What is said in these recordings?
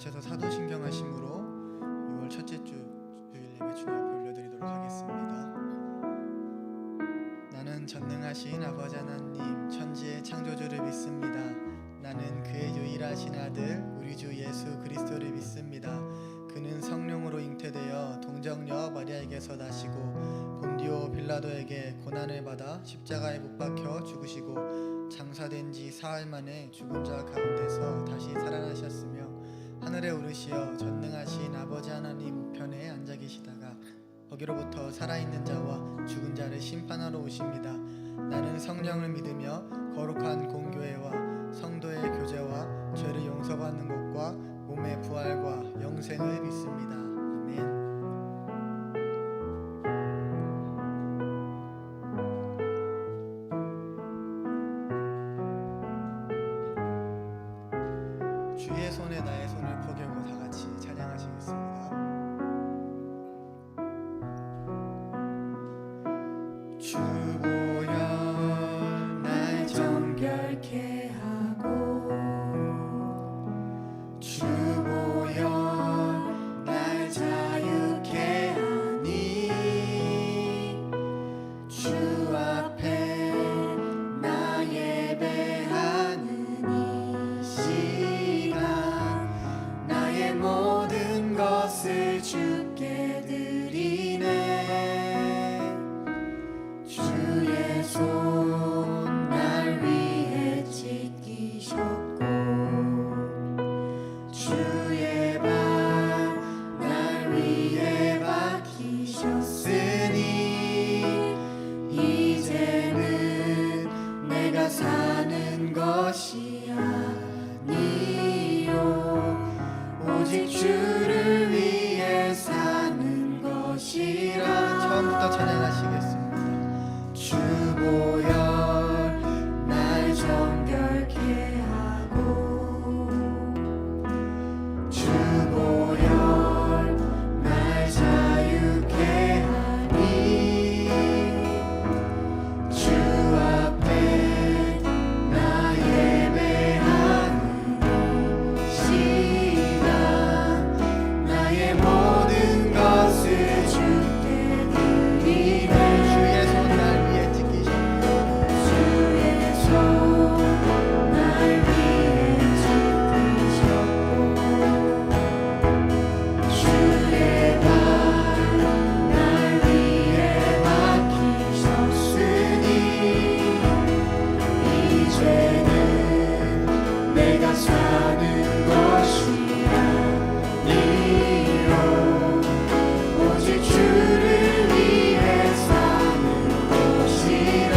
인도하셔서 사도신경하심으로 6월 첫째 주일 예배 주님 앞에 올려드리도록 하겠습니다. 나는 전능하신 아버지 하나님 천지의 창조주를 믿습니다. 나는 그의 유일하신 아들 우리 주 예수 그리스도를 믿습니다. 그는 성령으로 잉태되어 동정녀 마리아에게서 나시고 본디오 빌라도에게 고난을 받아 십자가에 못 박혀 죽으시고 장사된 지 사흘 만에 죽은 자 가운데서 다시 살아나셨으며 하늘에 오르시어 전능하신 아버지 하나님 우편에 앉아 계시다가 거기로부터 살아있는 자와 죽은 자를 심판하러 오십니다. 나는 성령을 믿으며 거룩한 공교회와 성도의 교제와 죄를 용서받는 것과 몸의 부활과 영생을 믿습니다. 아멘. 주의 손에 나의 손을 포개고 다 같이 찬양하시겠습니다. 주 보혈 날 정결케 하고 주 보혈 날 자유케 하니 주 앞에 나 예배하는 이 시간 나의 모든 것을 주께 드리네. 주의 손 날 위해 찢기셨고 주의 발 날 위해 박히셨으니 이제는 내가 사는 것이 아니요 오직 주를 위해 사는 것이라. 처음부터 찬양하시겠습니다. 주 보혈 날 정결케 하고 주 보혈 날 자유케 하니 주 앞에 나 예배하는 시간 나의 모든 것을 주께 드리네. 주의 손 날 위해 찢기셨고 주의 손 날 위해 찢기셨고 주의 발 날 위해 박히셨으니 이제는 내가 사는 것이 아니요 오직 주를 위해 사는 것이라.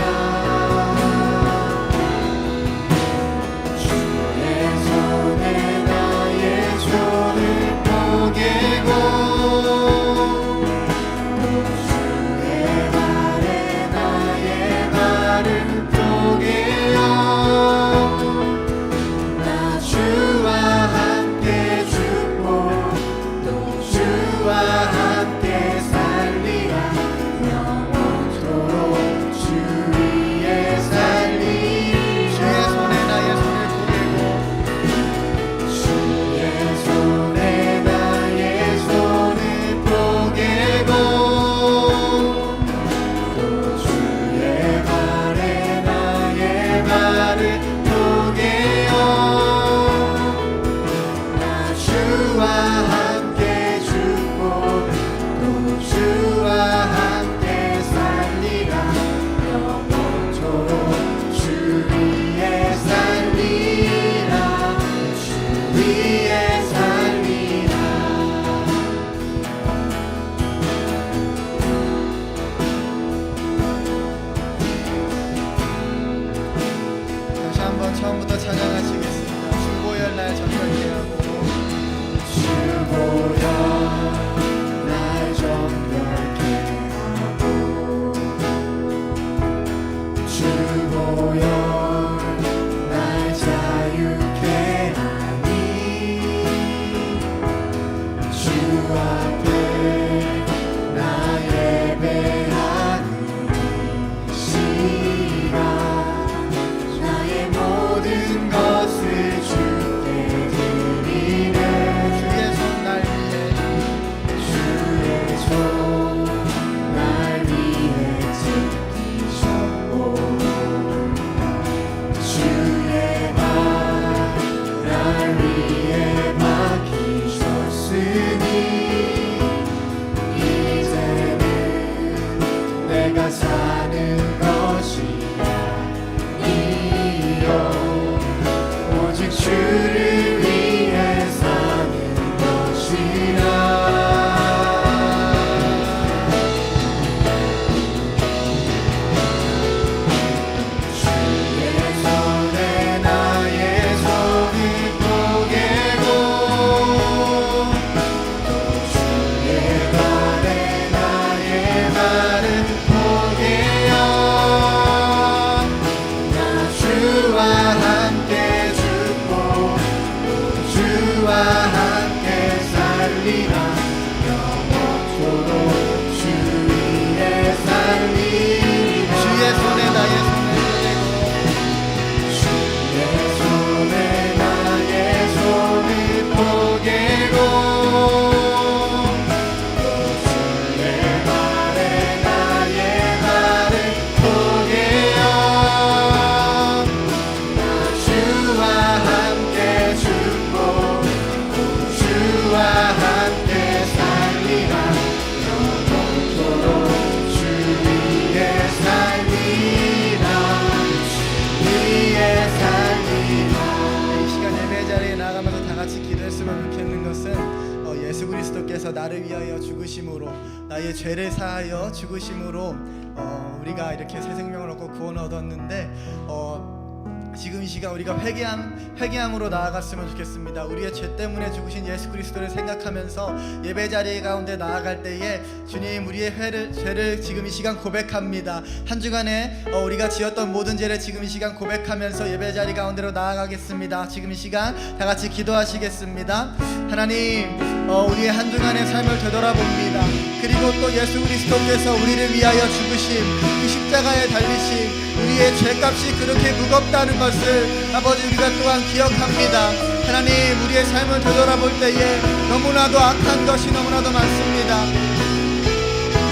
주의 손에 나의 손을 포개고 또 주의 발에 나의 발을 포개어 나 주와 함께 죽고 또 주와 함께 살리라. 영원토록 주 위에 살리. 주의 손에 나의 손을 포개고 주의 손에 나의 손을 포개고 또 주의 발에 나의 발을 포개어 나 주와 함께 죽고 또 주와 함께 살리라. 영원토록 주 위에 살리라. 주 위에 살리라. 다시 한번 처음부터 찬양하시겠습니다. 주 보혈 날 정결케 하고 주 보혈 날 정결케 하고 주 보혈 날 자유케 하니 주 앞에 나 예배하는 시간 나의 모든 것을 나의 죄를 사하여 죽으심으로 우리가 이렇게 새 생명을 얻고 구원을 얻었는데 지금 이 시간 우리가 회개함으로 나아갔으면 좋겠습니다. 우리의 죄 때문에 죽으신 예수 그리스도를 생각하면서 예배 자리 가운데 나아갈 때에 주님, 우리의 죄를 지금 이 시간 고백합니다. 한 주간에 우리가 지었던 모든 죄를 지금 이 시간 고백하면서 예배 자리 가운데로 나아가겠습니다. 지금 이 시간 다 같이 기도하시겠습니다. 하나님, 우리의 한 주간의 삶을 되돌아봅니다. 그리고 또 예수 그리스도께서 우리를 위하여 죽으심, 그 십자가에 달리심, 우리의 죄값이 그렇게 무겁다는 것을 아버지 우리가 또한 기억합니다. 하나님, 우리의 삶을 되돌아볼 때에 너무나도 악한 것이 너무나도 많습니다.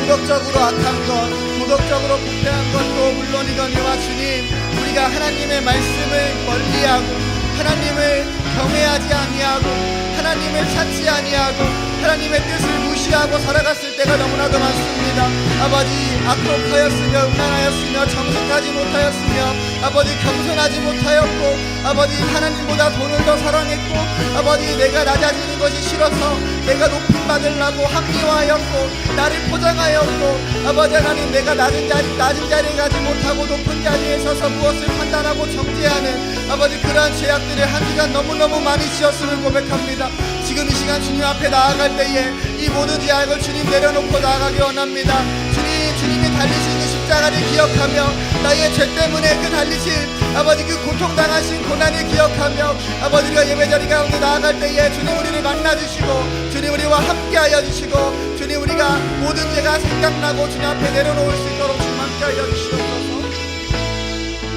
도덕적으로 악한 것, 도덕적으로 부패한 것도 물론이거니와 주님, 우리가 하나님의 말씀을 멀리하고 하나님을 경외하지 아니하고 하나님을 찾지 아니하고 하나님의 뜻을 무시하고 살아갔을 때가 너무나도 많습니다. 아버지, 악독하였으며 음란하였으며 정직하지 못하였으며 아버지 겸손하지 못하였고 아버지 하나님보다 돈을 더 사랑했고 아버지 내가 낮아지는 것이 싫어서 내가 높임 받으려고 합리화하였고 나를 포장하였고 아버지 하나님, 내가 낮은 자리에 가지 못하고 높은 자리에 서서 무엇을 판단하고 정죄하는 아버지 그러한 죄악들을 한 주간 너무너무 많이 지었음을 고백합니다. 지금 이 시간 주님 앞에 나아갈 때에 이 모든 죄악을 주님 내려놓고 나아가기 원합니다. 주님이 달리신 그 십자가를 기억하며 나의 죄 때문에 그 달리신 아버지 그 고통당하신 고난을 기억하며 아버지 우리가 예배자리 가운데 나아갈 때에 주님 우리를 만나주시고 주님 우리와 함께하여 주시고 주님 우리가 모든 죄가 생각나고 주님 앞에 내려놓을 수 있도록 주님 함께하여 주시옵소서.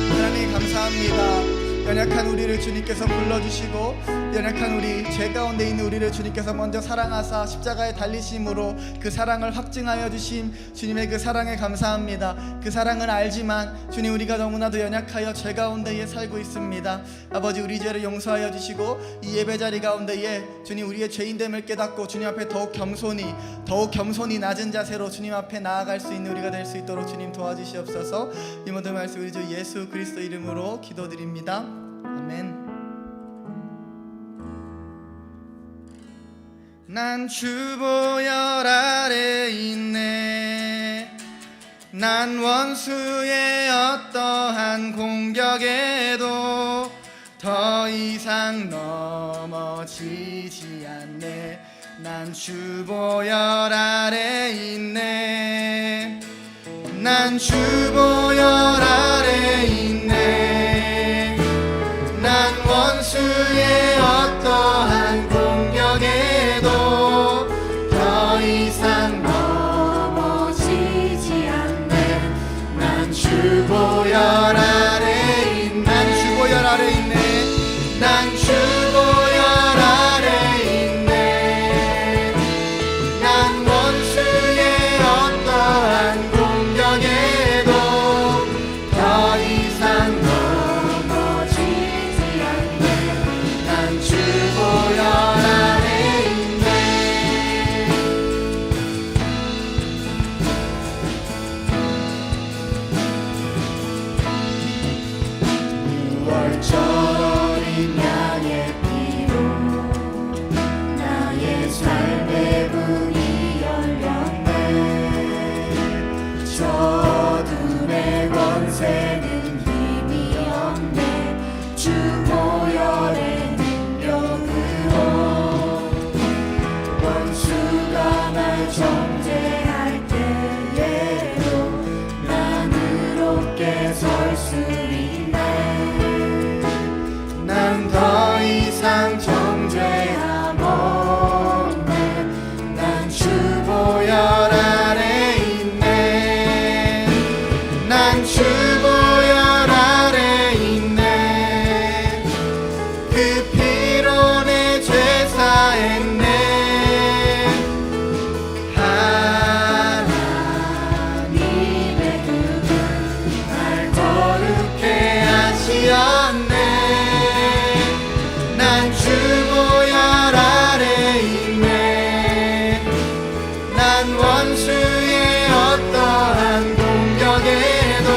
하나님 감사합니다. 연약한 우리를 주님께서 불러주시고 연약한 우리 죄 가운데 있는 우리를 주님께서 먼저 사랑하사 십자가에 달리심으로 그 사랑을 확증하여 주심 주님의 그 사랑에 감사합니다. 그 사랑을 알지만 주님 우리가 너무나도 연약하여 죄 가운데에 살고 있습니다. 아버지, 우리 죄를 용서하여 주시고 이 예배자리 가운데에 주님 우리의 죄인됨을 깨닫고 주님 앞에 더욱 겸손히 낮은 자세로 주님 앞에 나아갈 수 있는 우리가 될 수 있도록 주님 도와주시옵소서. 이 모든 말씀 우리 주 예수 그리스도 이름으로 기도드립니다. 아멘. 난 주보혈 아래 있네. 난 원수의 어떠한 공격에도 더 이상 넘어지지 않네. 난 주보혈 아래 있네. 난 주보혈 아래 있네. 난 원수의 어떠한 공격에도 더 이상 넘어지지 않네. 난 주보혈 아래 있네. 난 주보혈 아래 있네. 난 주보혈 아래 있네. 난 원수의 어떠한 공격에도 더 이상 넘어지지 않네. 난 주보혈 아래 있네. 무얼처럼 양의 피로 나의 삶의 문이 열렸네. 저 어둠의 권세는 힘이 없네. 주 보혈의 능력으로 원수가 날 정죄할 때에도 난 의롭게 설 수 있네. 난 더 이상 정죄함 없네. 난 주보혈 아래 있네. 난 주보혈 아래 있네. 그 피로 내 죄 사했네. 하나님의 뜻은 날 거룩해 하시었네. 난 주보혈 아래 있네. 난 원수의 어떠한 공격에도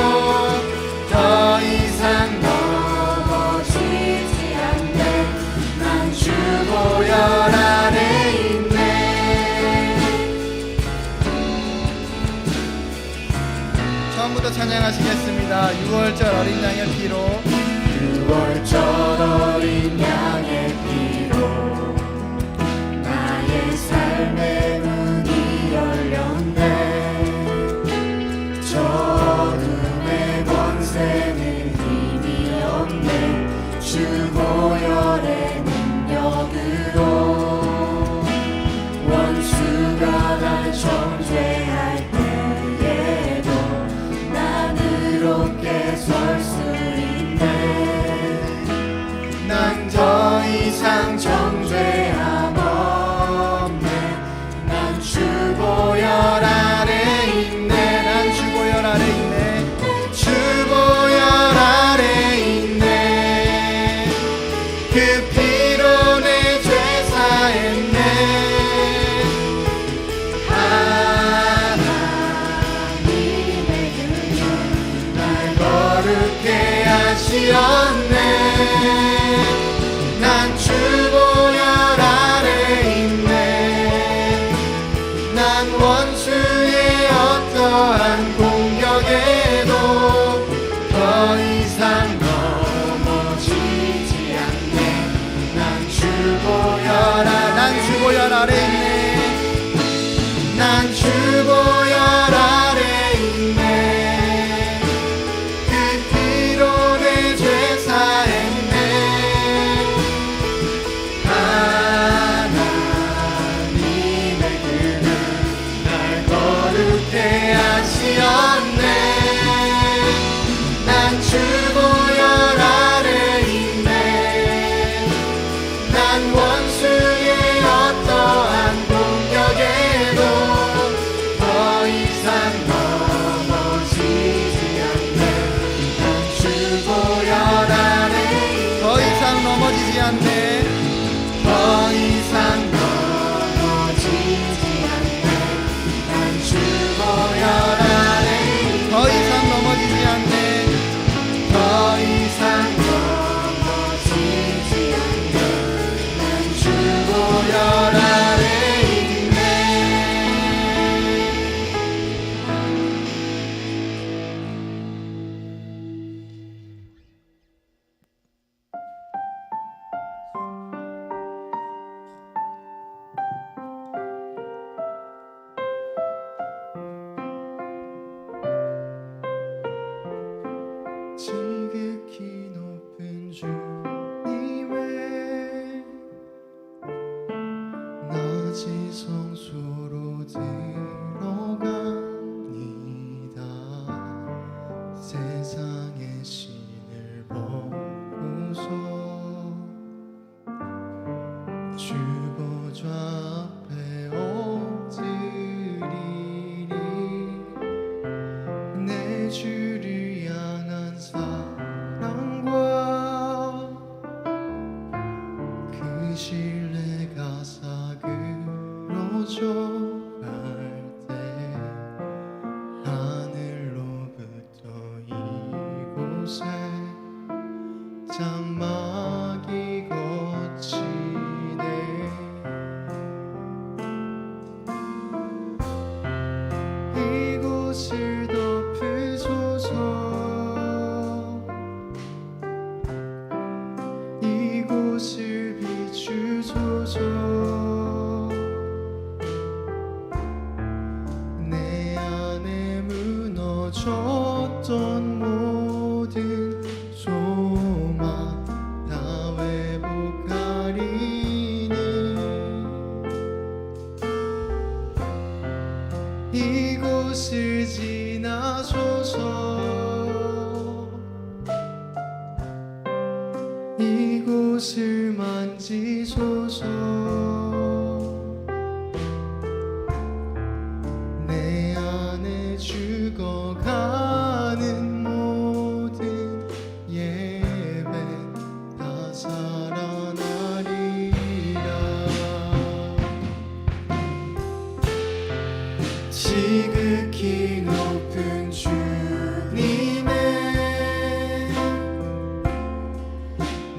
함께 찬양하시겠습니다. 6월절 어린 양의 피로 6월절 어린 양의 피로 나의 삶의 문이 열렸네. 어둠의 권세는 힘이 없네. 주 보혈의 능력으로 원수가 날 정죄할 때에도 난 의롭게 설 수 있네. 난 더 이상 정죄함 없네. 난 주 보혈 아래 있네. 난 주 보혈 아래 있네. 주 보혈 아래 있네. 그 피로 내 죄 사했네. 하나님의 은총 날 거룩해 하시었네. 난 주 보혈 아래 있네. 난 원수의 어떠한 공격에도 더 이상 넘어지지 않네. 난 주 보혈 아래 있네. 난 주 보혈 아래 있네. 그 피로 내 죄 사했네. 하나님의 그는 날 거룩해 하시었네. 난 주 보혈 아래 있네. 난 원수의 어떠한 공격에도 더 이상 넘어지지 않네. 난 주 보혈 아래 더 이상 넘어지지 않네. 더 이상 넘어지지 않네. 난 주 보혈 아래 더 이상 넘어지지 않네. 더 이상 넘어지지 않네. 난 주 보혈 아래 있네. 지극히 높은 주님의 낮은 성소로 들어갑니다. 세상의 신을 보고서 주 보좌 앞에 엎드리리. 내 주를 향한 사랑과 그 신뢰가 사그러져 갈 때 하늘로부터 이곳에 장막이 거치네. 이곳을 덮으소서. 이곳을 비추소서. 내 안에 무너졌던 모든 소망 다 회복하리니. 이곳을 지나소서. 이곳을 만지소서. 내 안에 죽어가는 모든 예배 다 살아나리라. 지극히 높은 주님의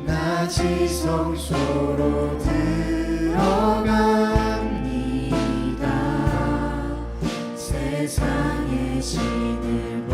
낮은 성소로 들어갑니다. 세상의 신을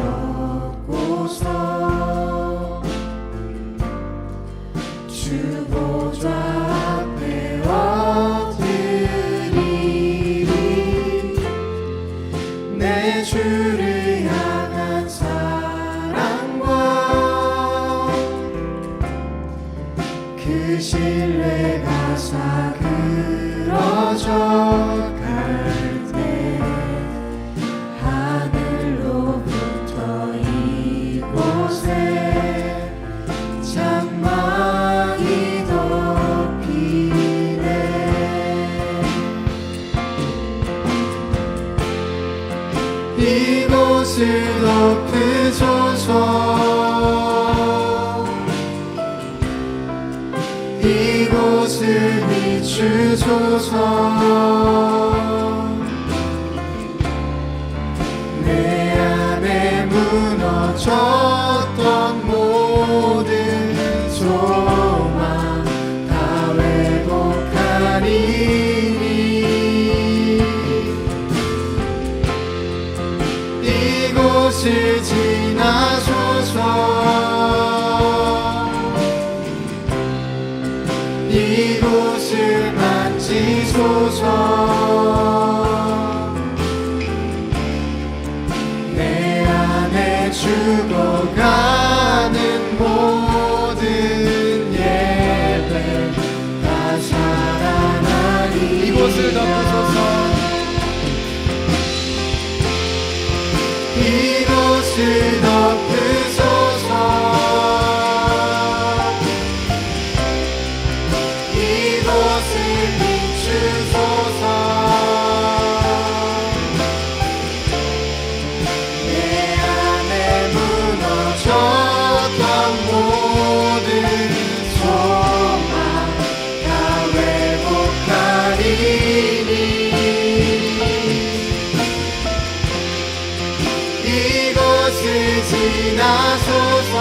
곳에 장막이 덮이네. 이곳을 덮으소서. 이곳을 비추소서. 내 안에 무너졌던 모든 소망 다 회복하리니. 이곳을 지나소서. 이곳을 만지소서. 내 안에 죽어가는 모든 예배 다 살아나리. 이곳을 덮으소서. 이곳을 덮으소서. 이곳을 비추소서. 내 안에 무너졌던 모든 소망 다 회복하리니. 이곳을 지나소서.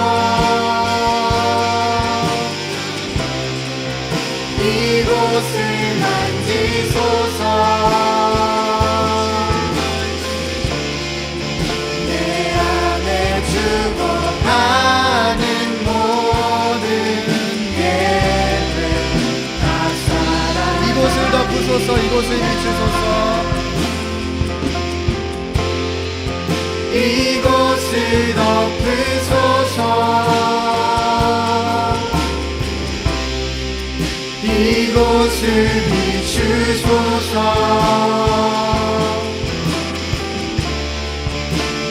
이곳을 만지소서. 내 안에 죽어가는 모든 예배 다 살아. 이곳을 덮으소서. 이곳을 비추소서. 이곳을 덮으소서. 이곳을 비추소서.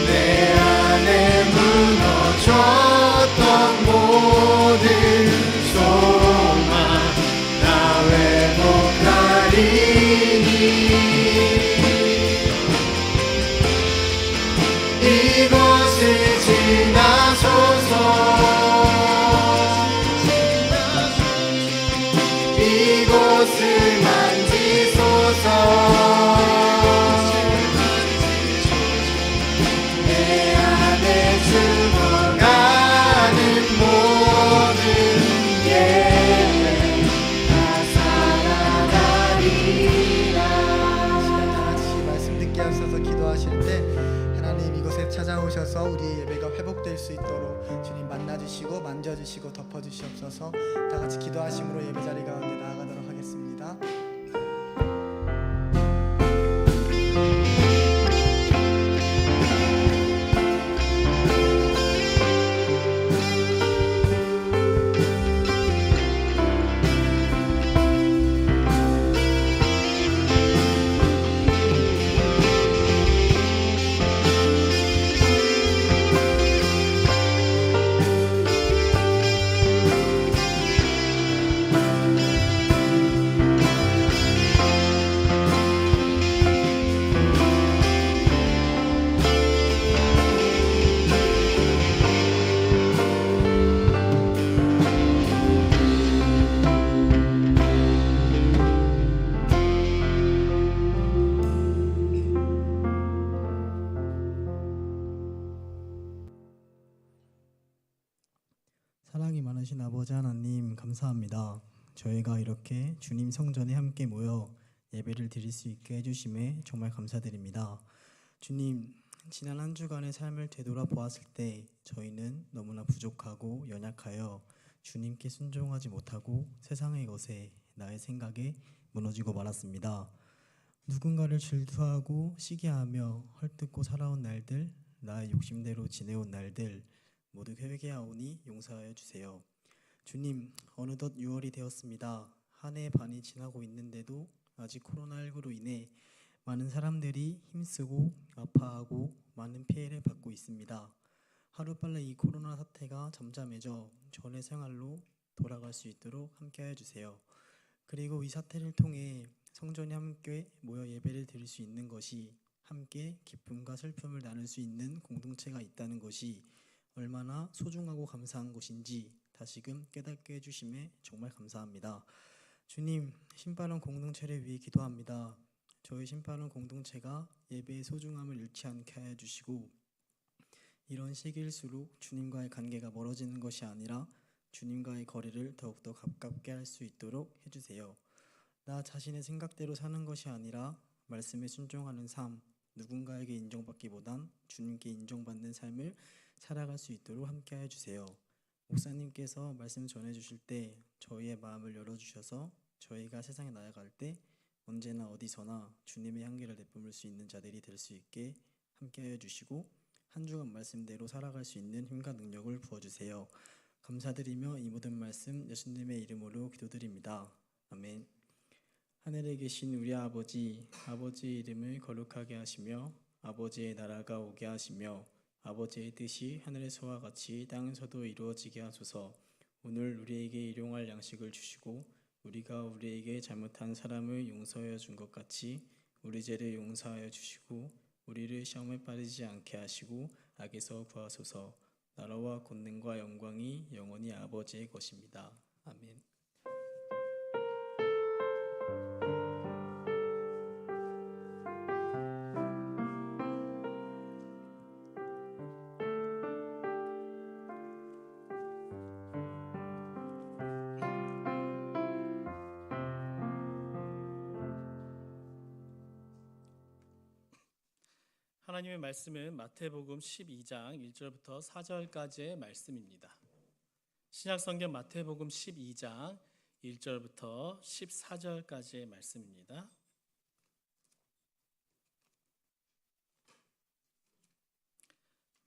내 안에 무너졌던 모든 소망 다 회복하리니. 이곳을 지나소서. 이곳을 만지소서. 내 안에 죽어가는 모든 예배 다 살아나리라. 시간 다 같이 말씀 듣게 하셔서 기도하실 때 하나님 이곳에 찾아오셔서 우리의 예배가 회복될 수 있도록 주님 만나주시고 만져주시고 덮어주시옵소서. 다 같이 기도하심으로 예배 자리 가운데 나아가도록 하겠습니다. 사랑이 많으신 아버지 하나님 감사합니다. 저희가 이렇게 주님 성전에 함께 모여 예배를 드릴 수 있게 해주심에 정말 감사드립니다. 주님, 지난 한 주간의 삶을 되돌아보았을 때 저희는 너무나 부족하고 연약하여 주님께 순종하지 못하고 세상의 것에 나의 생각에 무너지고 말았습니다. 누군가를 질투하고 시기하며 헐뜯고 살아온 날들, 나의 욕심대로 지내온 날들 모두 회개하오니 용서하여 주세요. 주님, 어느덧 6월이 되었습니다. 한 해 반이 지나고 있는데도 아직 코로나19로 인해 많은 사람들이 힘쓰고 아파하고 많은 피해를 받고 있습니다. 하루빨리 이 코로나 사태가 잠잠해져 전의 생활로 돌아갈 수 있도록 함께하여 주세요. 그리고 이 사태를 통해 성전이 함께 모여 예배를 드릴 수 있는 것이, 함께 기쁨과 슬픔을 나눌 수 있는 공동체가 있다는 것이 얼마나 소중하고 감사한 것인지 다시금 깨닫게 해주심에 정말 감사합니다. 주님, 신바람 공동체를 위해 기도합니다. 저희 신바람 공동체가 예배의 소중함을 잃지 않게 하여 주시고, 이런 시기일수록 주님과의 관계가 멀어지는 것이 아니라 주님과의 거리를 더욱더 가깝게 할 수 있도록 해주세요. 나 자신의 생각대로 사는 것이 아니라 말씀에 순종하는 삶, 누군가에게 인정받기보단 주님께 인정받는 삶을 살아갈 수 있도록 함께 해주세요. 목사님께서 말씀 전해주실 때 저희의 마음을 열어주셔서 저희가 세상에 나아갈 때 언제나 어디서나 주님의 향기를 내뿜을 수 있는 자들이 될 수 있게 함께 해주시고, 한 주간 말씀대로 살아갈 수 있는 힘과 능력을 부어주세요. 감사드리며 이 모든 말씀 예수님의 이름으로 기도드립니다. 아멘. 하늘에 계신 우리 아버지, 아버지의 이름을 거룩하게 하시며 아버지의 나라가 오게 하시며 아버지의 뜻이 하늘에서와 같이 땅에서도 이루어지게 하소서. 오늘 우리에게 일용할 양식을 주시고 우리가 우리에게 잘못한 사람을 용서하여 준 것 같이 우리 죄를 용서하여 주시고 우리를 시험에 빠지지 않게 하시고 악에서 구하소서. 나라와 권능과 영광이 영원히 아버지의 것입니다. 아멘. 하나님의 말씀은 마태복음 12장 1절부터 4절까지의 말씀입니다. 신약성경 마태복음 12장 1절부터 14절까지의 말씀입니다.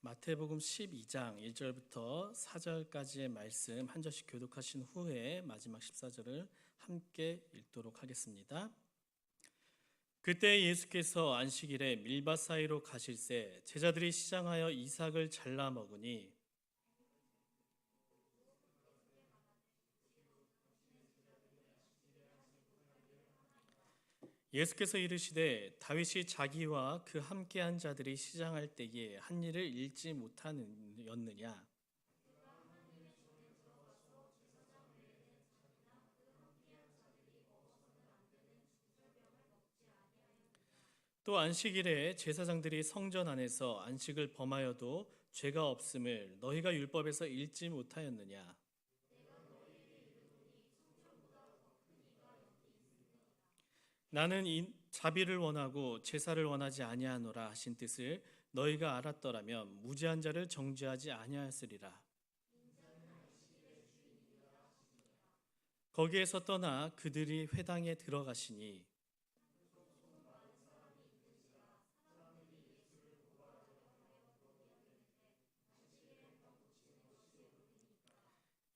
마태복음 12장 1절부터 4절까지의 말씀 한 절씩 교독하신 후에 마지막 14절을 함께 읽도록 하겠습니다. 그때 예수께서 안식일에 밀밭 사이로 가실새 제자들이 시장하여 이삭을 잘라 먹으니 예수께서 이르시되 다윗이 자기와 그 함께한 자들이 시장할 때에 한 일을 잃지 못하였느냐. 또 안식일에 제사장들이 성전 안에서 안식을 범하여도 죄가 없음을 너희가 율법에서 읽지 못하였느냐. 나는 이 자비를 원하고 제사를 원하지 아니하노라 하신 뜻을 너희가 알았더라면 무죄한 자를 정죄하지 아니하였으리라. 거기에서 떠나 그들이 회당에 들어가시니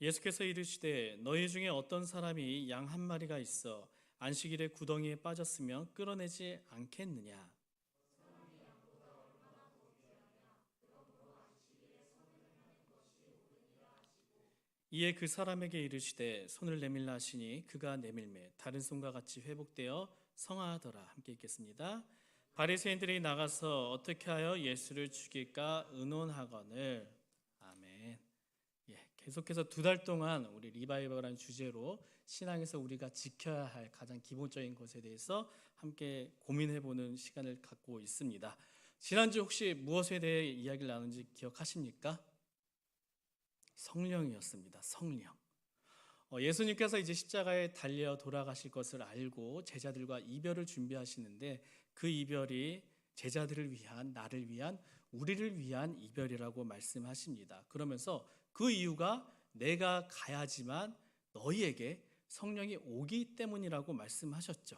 예수께서 이르시되 너희 중에 어떤 사람이 양 한 마리가 있어 안식일에 구덩이에 빠졌으면 끌어내지 않겠느냐. 이에 그 사람에게 이르시되 손을 내밀라 하시니 그가 내밀매 다른 손과 같이 회복되어 성하더라. 함께 읽겠습니다. 바리새인들이 나가서 어떻게 하여 예수를 죽일까 의논하거늘. 아멘. 계속해서 2달 동안 우리 리바이벌이라는 주제로 신앙에서 우리가 지켜야 할 가장 기본적인 것에 대해서 함께 고민해보는 시간을 갖고 있습니다. 지난주 혹시 무엇에 대해 이야기를 나눈지 기억하십니까? 성령이었습니다. 성령. 예수님께서 이제 십자가에 달려 돌아가실 것을 알고 제자들과 이별을 준비하시는데 그 이별이 제자들을 위한, 나를 위한, 우리를 위한 이별이라고 말씀하십니다. 그러면서 그 이유가 내가 가야지만 너희에게 성령이 오기 때문이라고 말씀하셨죠.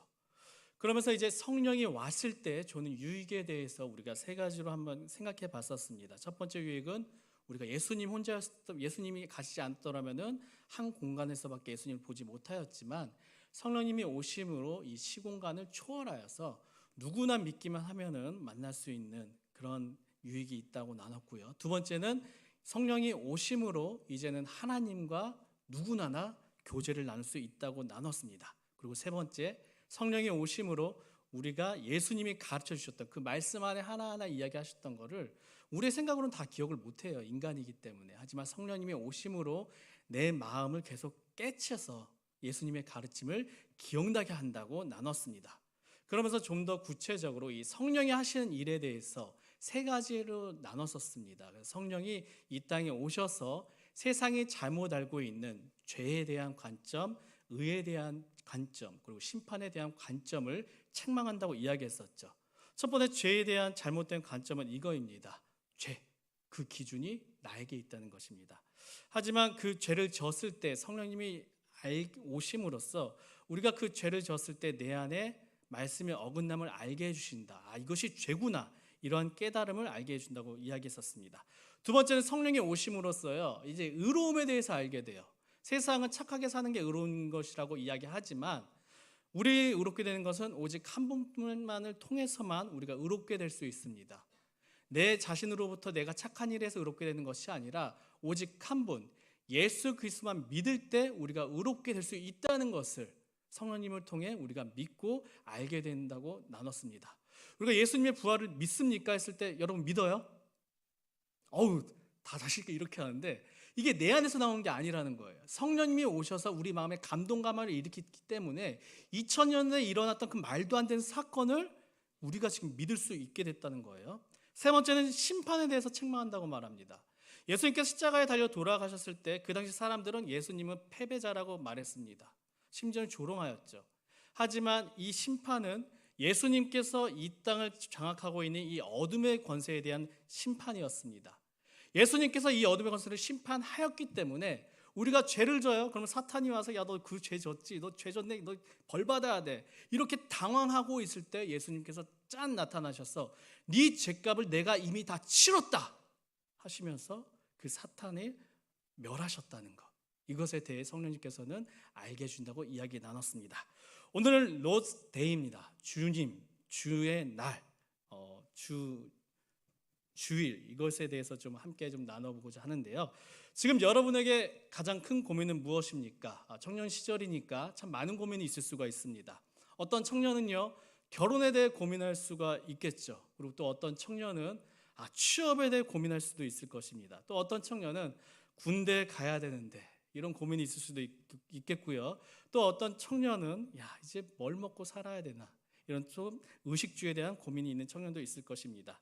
그러면서 이제 성령이 왔을 때 주는 유익에 대해서 우리가 3가지로 한번 생각해 봤었습니다. 첫 번째 유익은 우리가 예수님이 가시지 않더라면은 한 공간에서밖에 예수님을 보지 못하였지만 성령님이 오심으로 이 시공간을 초월하여서 누구나 믿기만 하면은 만날 수 있는 그런 유익이 있다고 나눴고요. 2번째는 성령이 오심으로 이제는 하나님과 누구나 교제를 나눌 수 있다고 나눴습니다. 그리고 세 번째, 성령이 오심으로 우리가 예수님이 가르쳐 주셨던 그 말씀 안에 하나하나 이야기하셨던 거를 우리의 생각으로는 다 기억을 못해요. 인간이기 때문에. 하지만 성령님이 오심으로 내 마음을 계속 깨쳐서 예수님의 가르침을 기억나게 한다고 나눴습니다. 그러면서 좀 더 구체적으로 이 성령이 하시는 일에 대해서 세 가지로 나눴었습니다. 성령이 이 땅에 오셔서 세상이 잘못 알고 있는 죄에 대한 관점, 의에 대한 관점, 그리고 심판에 대한 관점을 책망한다고 이야기했었죠. 첫 번째 죄에 대한 잘못된 관점은 이거입니다. 죄, 그 기준이 나에게 있다는 것입니다. 하지만 그 죄를 졌을 때 성령님이 오심으로써 우리가 그 죄를 졌을 때 내 안에 말씀의 어긋남을 알게 해주신다. 이것이 죄구나. 이러한 깨달음을 알게 해준다고 이야기했었습니다. 두 번째는 성령이 오심으로써요, 이제 의로움에 대해서 알게 돼요. 세상은 착하게 사는 게 의로운 것이라고 이야기하지만 우리 의롭게 되는 것은 오직 한 분만을 통해서만 우리가 의롭게 될 수 있습니다. 내 자신으로부터 내가 착한 일에서 의롭게 되는 것이 아니라 오직 한 분, 예수 그리스도만 믿을 때 우리가 의롭게 될 수 있다는 것을 성령님을 통해 우리가 믿고 알게 된다고 나눴습니다. 우리가 예수님의 부활을 믿습니까? 했을 때 여러분 믿어요? 다시 이렇게 하는데 이게 내 안에서 나온 게 아니라는 거예요. 성령님이 오셔서 우리 마음에 감동감화를 일으키기 때문에 2000년 전에 일어났던 그 말도 안 되는 사건을 우리가 지금 믿을 수 있게 됐다는 거예요. 세 번째는 심판에 대해서 책망한다고 말합니다. 예수님께서 십자가에 달려 돌아가셨을 때 그 당시 사람들은 예수님은 패배자라고 말했습니다. 심지어는 조롱하였죠. 하지만 이 심판은 예수님께서 이 땅을 장악하고 있는 이 어둠의 권세에 대한 심판이었습니다. 예수님께서 이 어둠의 권세를 심판하였기 때문에 우리가 죄를 져요. 그러면 사탄이 와서 야, 너 그 죄 졌지? 너 죄 졌네? 너 벌 받아야 돼. 이렇게 당황하고 있을 때 예수님께서 짠 나타나셔서 네 죄값을 내가 이미 다 치렀다 하시면서 그 사탄을 멸하셨다는 것. 이것에 대해 성령님께서는 알게 해준다고 이야기 나눴습니다. 오늘은 로드 데이입니다. 주님, 주의 날, 주일, 이것에 대해서 좀 함께 좀 나눠보고자 하는데요. 지금 여러분에게 가장 큰 고민은 무엇입니까? 청년 시절이니까 참 많은 고민이 있을 수가 있습니다. 어떤 청년은요, 결혼에 대해 고민할 수가 있겠죠. 그리고 또 어떤 청년은 취업에 대해 고민할 수도 있을 것입니다. 또 어떤 청년은 군대 가야 되는데 이런 고민이 있을 수도 있겠고요. 또 어떤 청년은 이제 뭘 먹고 살아야 되나, 이런 좀 의식주에 대한 고민이 있는 청년도 있을 것입니다.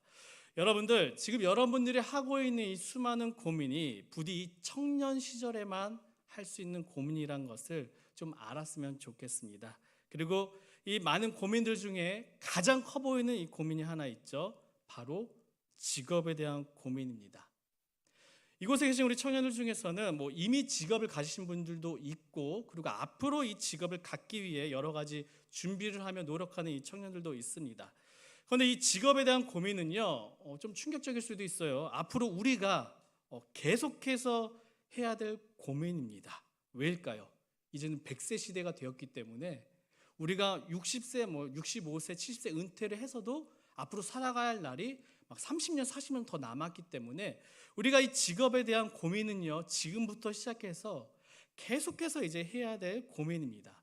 여러분들, 지금 여러분들이 하고 있는 이 수많은 고민이 부디 이 청년 시절에만 할 수 있는 고민이란 것을 좀 알았으면 좋겠습니다. 그리고 이 많은 고민들 중에 가장 커 보이는 이 고민이 하나 있죠. 바로 직업에 대한 고민입니다. 이곳에 계신 우리 청년들 중에서는 이미 직업을 가지신 분들도 있고, 그리고 앞으로 이 직업을 갖기 위해 여러 가지 준비를 하며 노력하는 이 청년들도 있습니다. 그런데 이 직업에 대한 고민은요, 좀 충격적일 수도 있어요. 앞으로 우리가 계속해서 해야 될 고민입니다. 왜일까요? 이제는 100세 시대가 되었기 때문에 우리가 60세, 65세, 70세 은퇴를 해서도 앞으로 살아가야 할 날이 막 30년, 40년 더 남았기 때문에 우리가 이 직업에 대한 고민은요, 지금부터 시작해서 계속해서 이제 해야 될 고민입니다.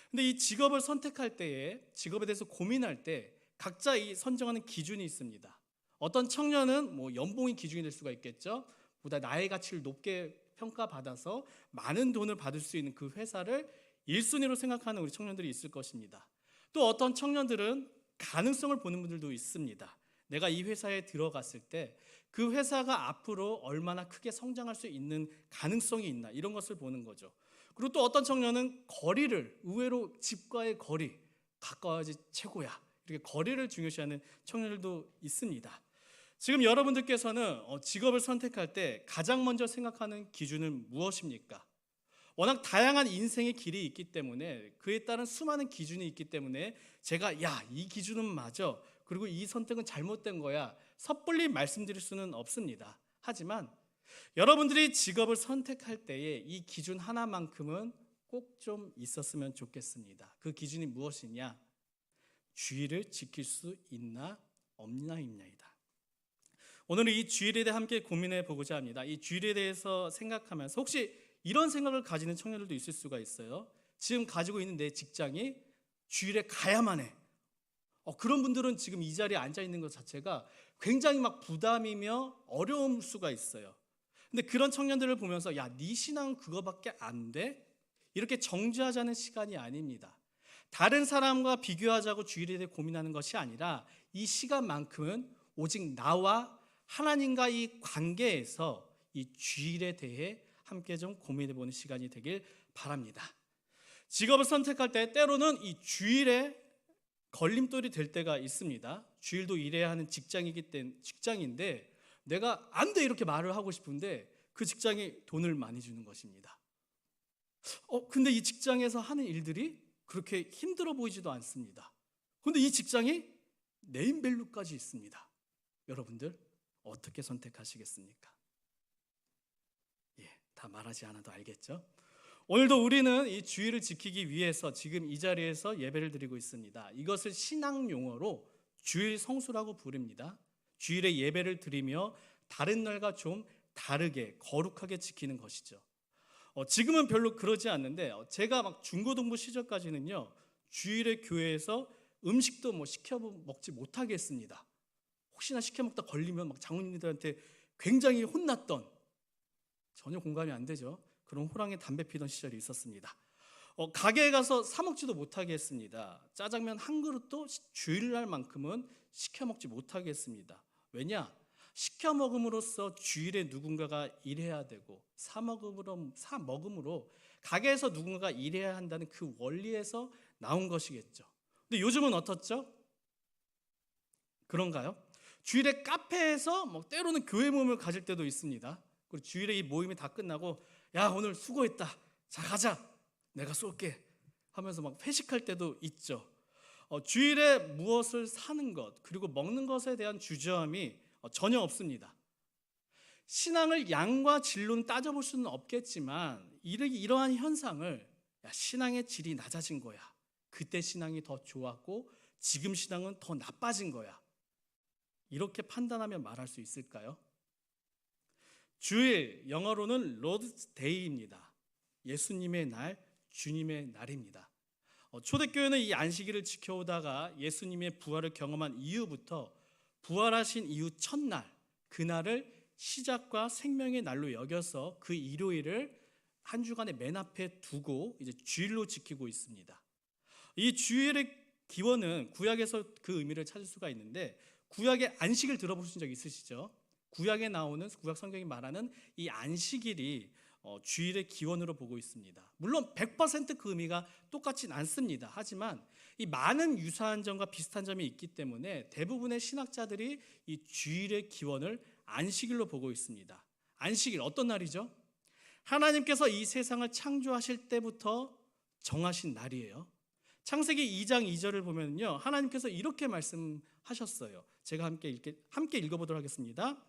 근데 이 직업을 선택할 때에, 직업에 대해서 고민할 때 각자 이 선정하는 기준이 있습니다. 어떤 청년은 연봉이 기준이 될 수가 있겠죠. 보다 나의 가치를 높게 평가받아서 많은 돈을 받을 수 있는 그 회사를 1순위로 생각하는 우리 청년들이 있을 것입니다. 또 어떤 청년들은 가능성을 보는 분들도 있습니다. 내가 이 회사에 들어갔을 때 그 회사가 앞으로 얼마나 크게 성장할 수 있는 가능성이 있나, 이런 것을 보는 거죠. 그리고 또 어떤 청년은 거리를, 의외로 집과의 거리, 가까워야지 최고야, 이렇게 거리를 중요시하는 청년들도 있습니다. 지금 여러분들께서는 직업을 선택할 때 가장 먼저 생각하는 기준은 무엇입니까? 워낙 다양한 인생의 길이 있기 때문에, 그에 따른 수많은 기준이 있기 때문에 제가 이 기준은 맞아, 그리고 이 선택은 잘못된 거야, 섣불리 말씀드릴 수는 없습니다. 하지만 여러분들이 직업을 선택할 때에 이 기준 하나만큼은 꼭 좀 있었으면 좋겠습니다. 그 기준이 무엇이냐? 주의를 지킬 수 있나 없나입니다. 오늘은 이 주일에 대해 함께 고민해 보고자 합니다. 이 주일에 대해서 생각하면서 혹시 이런 생각을 가지는 청년들도 있을 수가 있어요. 지금 가지고 있는 내 직장이 주일에 가야만 해. 그런 분들은 지금 이 자리에 앉아 있는 것 자체가 굉장히 막 부담이며 어려울 수가 있어요. 근데 그런 청년들을 보면서 야, 네 신앙은 그거밖에 안 돼? 이렇게 정죄하자는 시간이 아닙니다. 다른 사람과 비교하자고 주일에 대해 고민하는 것이 아니라 이 시간만큼은 오직 나와 하나님과 이 관계에서 이 주일에 대해 함께 좀 고민해보는 시간이 되길 바랍니다. 직업을 선택할 때 때로는 이 주일에 걸림돌이 될 때가 있습니다. 주일도 일해야 하는 직장인데 내가 안 돼 이렇게 말을 하고 싶은데 그 직장이 돈을 많이 주는 것입니다. 근데 이 직장에서 하는 일들이 그렇게 힘들어 보이지도 않습니다. 근데 이 직장이 네임밸류까지 있습니다. 여러분들 어떻게 선택하시겠습니까? 다 말하지 않아도 알겠죠? 오늘도 우리는 이 주일을 지키기 위해서 지금 이 자리에서 예배를 드리고 있습니다. 이것을 신앙 용어로 주일 성수라고 부릅니다. 주일에 예배를 드리며 다른 날과 좀 다르게 거룩하게 지키는 것이죠. 지금은 별로 그러지 않는데 제가 막 중고등부 시절까지는요, 주일에 교회에서 음식도 시켜 먹지 못하게 했습니다. 혹시나 시켜 먹다 걸리면 막 장로님들한테 굉장히 혼났던, 전혀 공감이 안 되죠. 그런 호랑이 담배 피던 시절이 있었습니다. 가게에 가서 사 먹지도 못하게 했습니다. 짜장면 한 그릇도 주일날만큼은 시켜 먹지 못하게 했습니다. 왜냐? 시켜 먹음으로써 주일에 누군가가 일해야 되고 사 먹음으로 가게에서 누군가가 일해야 한다는 그 원리에서 나온 것이겠죠. 근데 요즘은 어떻죠? 그런가요? 주일에 카페에서 때로는 교회 모임을 가질 때도 있습니다. 그리고 주일에 이 모임이 다 끝나고 야, 오늘 수고했다, 자 가자, 내가 쏠게 하면서 막 회식할 때도 있죠. 주일에 무엇을 사는 것 그리고 먹는 것에 대한 주저함이 전혀 없습니다. 신앙을 양과 질로는 따져볼 수는 없겠지만 이러한 현상을 신앙의 질이 낮아진 거야, 그때 신앙이 더 좋았고 지금 신앙은 더 나빠진 거야, 이렇게 판단하며 말할 수 있을까요? 주일, 영어로는 로드 데이입니다. 예수님의 날, 주님의 날입니다. 초대교회는 이 안식일을 지켜오다가 예수님의 부활을 경험한 이후부터 부활하신 이후 첫날, 그날을 시작과 생명의 날로 여겨서 그 일요일을 한 주간의 맨 앞에 두고 이제 주일로 지키고 있습니다. 이 주일의 기원은 구약에서 그 의미를 찾을 수가 있는데, 구약의 안식일 들어보신 적 있으시죠? 구약에 나오는, 구약 성경이 말하는 이 안식일이 주일의 기원으로 보고 있습니다. 물론 100% 그 의미가 똑같진 않습니다. 하지만 이 많은 유사한 점과 비슷한 점이 있기 때문에 대부분의 신학자들이 이 주일의 기원을 안식일로 보고 있습니다. 안식일 어떤 날이죠? 하나님께서 이 세상을 창조하실 때부터 정하신 날이에요. 창세기 2장 2절을 보면요, 하나님께서 이렇게 말씀하셨어요. 제가 함께 읽어보도록 하겠습니다.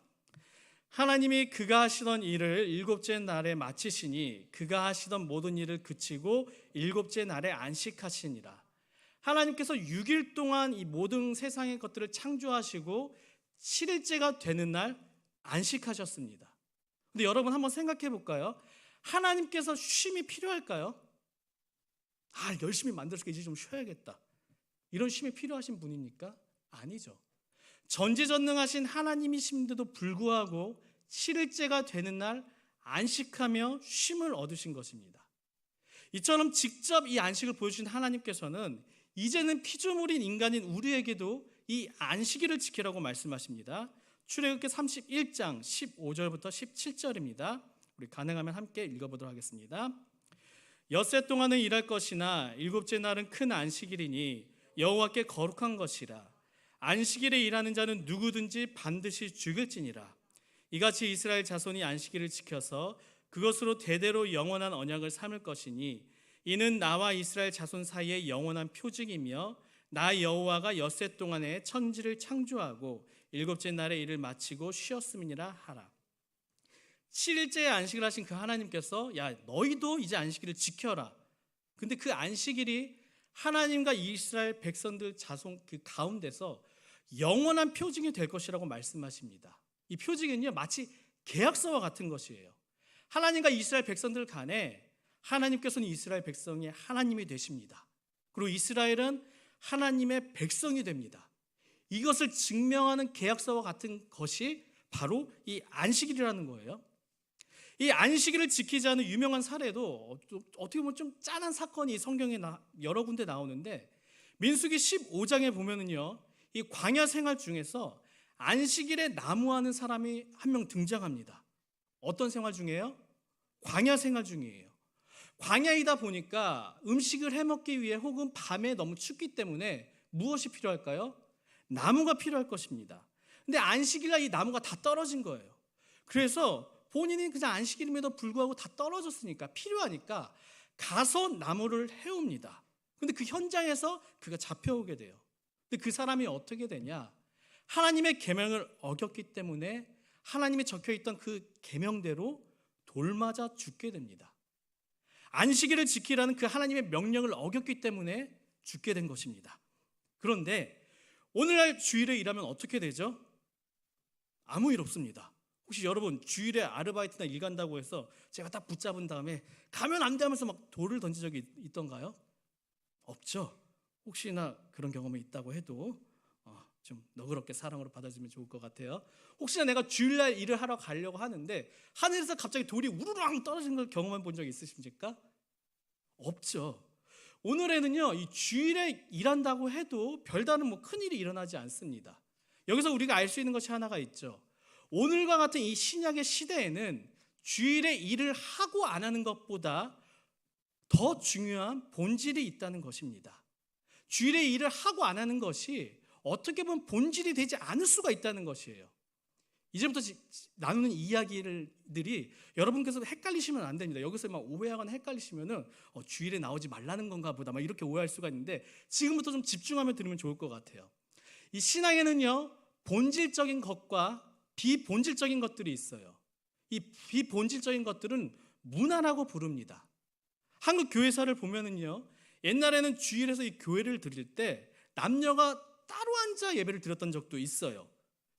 하나님이 그가 하시던 일을 일곱째 날에 마치시니 그가 하시던 모든 일을 그치고 일곱째 날에 안식하시니라. 하나님께서 6일 동안 이 모든 세상의 것들을 창조하시고 7일째가 되는 날 안식하셨습니다. 근데 여러분 한번 생각해 볼까요? 하나님께서 쉼이 필요할까요? 열심히 만들었으니까 이제 좀 쉬어야겠다, 이런 쉼이 필요하신 분입니까? 아니죠. 전지전능하신 하나님이신데도 불구하고 7일째가 되는 날 안식하며 쉼을 얻으신 것입니다. 이처럼 직접 이 안식을 보여주신 하나님께서는 이제는 피조물인 인간인 우리에게도 이 안식일을 지키라고 말씀하십니다. 출애굽기 31장 15절부터 17절입니다. 우리 가능하면 함께 읽어보도록 하겠습니다. 엿새 동안은 일할 것이나 일곱째 날은 큰 안식일이니 여호와께 거룩한 것이라. 안식일에 일하는 자는 누구든지 반드시 죽을지니라. 이같이 이스라엘 자손이 안식일을 지켜서 그것으로 대대로 영원한 언약을 삼을 것이니 이는 나와 이스라엘 자손 사이의 영원한 표징이며 나 여호와가 엿새 동안에 천지를 창조하고 일곱째 날에 일을 마치고 쉬었음이니라 하라. 7일째에 안식을 하신 그 하나님께서 너희도 이제 안식일을 지켜라. 근데 그 안식일이 하나님과 이스라엘 백성들 자손 그 가운데서 영원한 표징이 될 것이라고 말씀하십니다. 이 표징은요 마치 계약서와 같은 것이에요. 하나님과 이스라엘 백성들 간에 하나님께서는 이스라엘 백성의 하나님이 되십니다. 그리고 이스라엘은 하나님의 백성이 됩니다. 이것을 증명하는 계약서와 같은 것이 바로 이 안식일이라는 거예요. 이 안식일을 지키지 않은 유명한 사례도 어떻게 보면 좀 짠한 사건이 성경에 여러 군데 나오는데, 민수기 15장에 보면은요 이 광야 생활 중에서 안식일에 나무하는 사람이 한 명 등장합니다. 어떤 생활 중이에요? 광야 생활 중이에요. 광야이다 보니까 음식을 해먹기 위해 혹은 밤에 너무 춥기 때문에 무엇이 필요할까요? 나무가 필요할 것입니다. 근데 안식일날 이 나무가 다 떨어진 거예요. 그래서 본인이 그냥 안식일임에도 불구하고 다 떨어졌으니까 필요하니까 가서 나무를 해옵니다. 근데 그 현장에서 그가 잡혀오게 돼요. 근데 그 사람이 어떻게 되냐? 하나님의 계명을 어겼기 때문에 하나님이 적혀있던 그 계명대로 돌맞아 죽게 됩니다. 안식일을 지키라는 그 하나님의 명령을 어겼기 때문에 죽게 된 것입니다. 그런데 오늘날 주일에 일하면 어떻게 되죠? 아무 일 없습니다. 혹시 여러분 주일에 아르바이트나 일 간다고 해서 제가 딱 붙잡은 다음에 가면 안 돼 하면서 막 돌을 던진 적이 있던가요? 없죠. 혹시나 그런 경험이 있다고 해도 좀 너그럽게 사랑으로 받아주면 좋을 것 같아요. 혹시나 내가 주일날 일을 하러 가려고 하는데 하늘에서 갑자기 돌이 우르르 떨어지는 걸 경험해 본 적 있으십니까? 없죠. 오늘에는요 이 주일에 일한다고 해도 별다른 큰일이 일어나지 않습니다. 여기서 우리가 알 수 있는 것이 하나가 있죠. 오늘과 같은 이 신약의 시대에는 주일에 일을 하고 안 하는 것보다 더 중요한 본질이 있다는 것입니다. 주일에 일을 하고 안 하는 것이 어떻게 보면 본질이 되지 않을 수가 있다는 것이에요. 이제부터 나누는 이야기들이 여러분께서 헷갈리시면 안 됩니다. 여기서 막 오해하거나 헷갈리시면은 주일에 나오지 말라는 건가 보다 막 이렇게 오해할 수가 있는데, 지금부터 좀 집중하며 들으면 좋을 것 같아요. 이 신앙에는요 본질적인 것과 비본질적인 것들이 있어요. 이 비본질적인 것들은 문화라고 부릅니다. 한국 교회사를 보면은요 옛날에는 주일에서 이 교회를 드릴 때 남녀가 따로 앉아 예배를 드렸던 적도 있어요.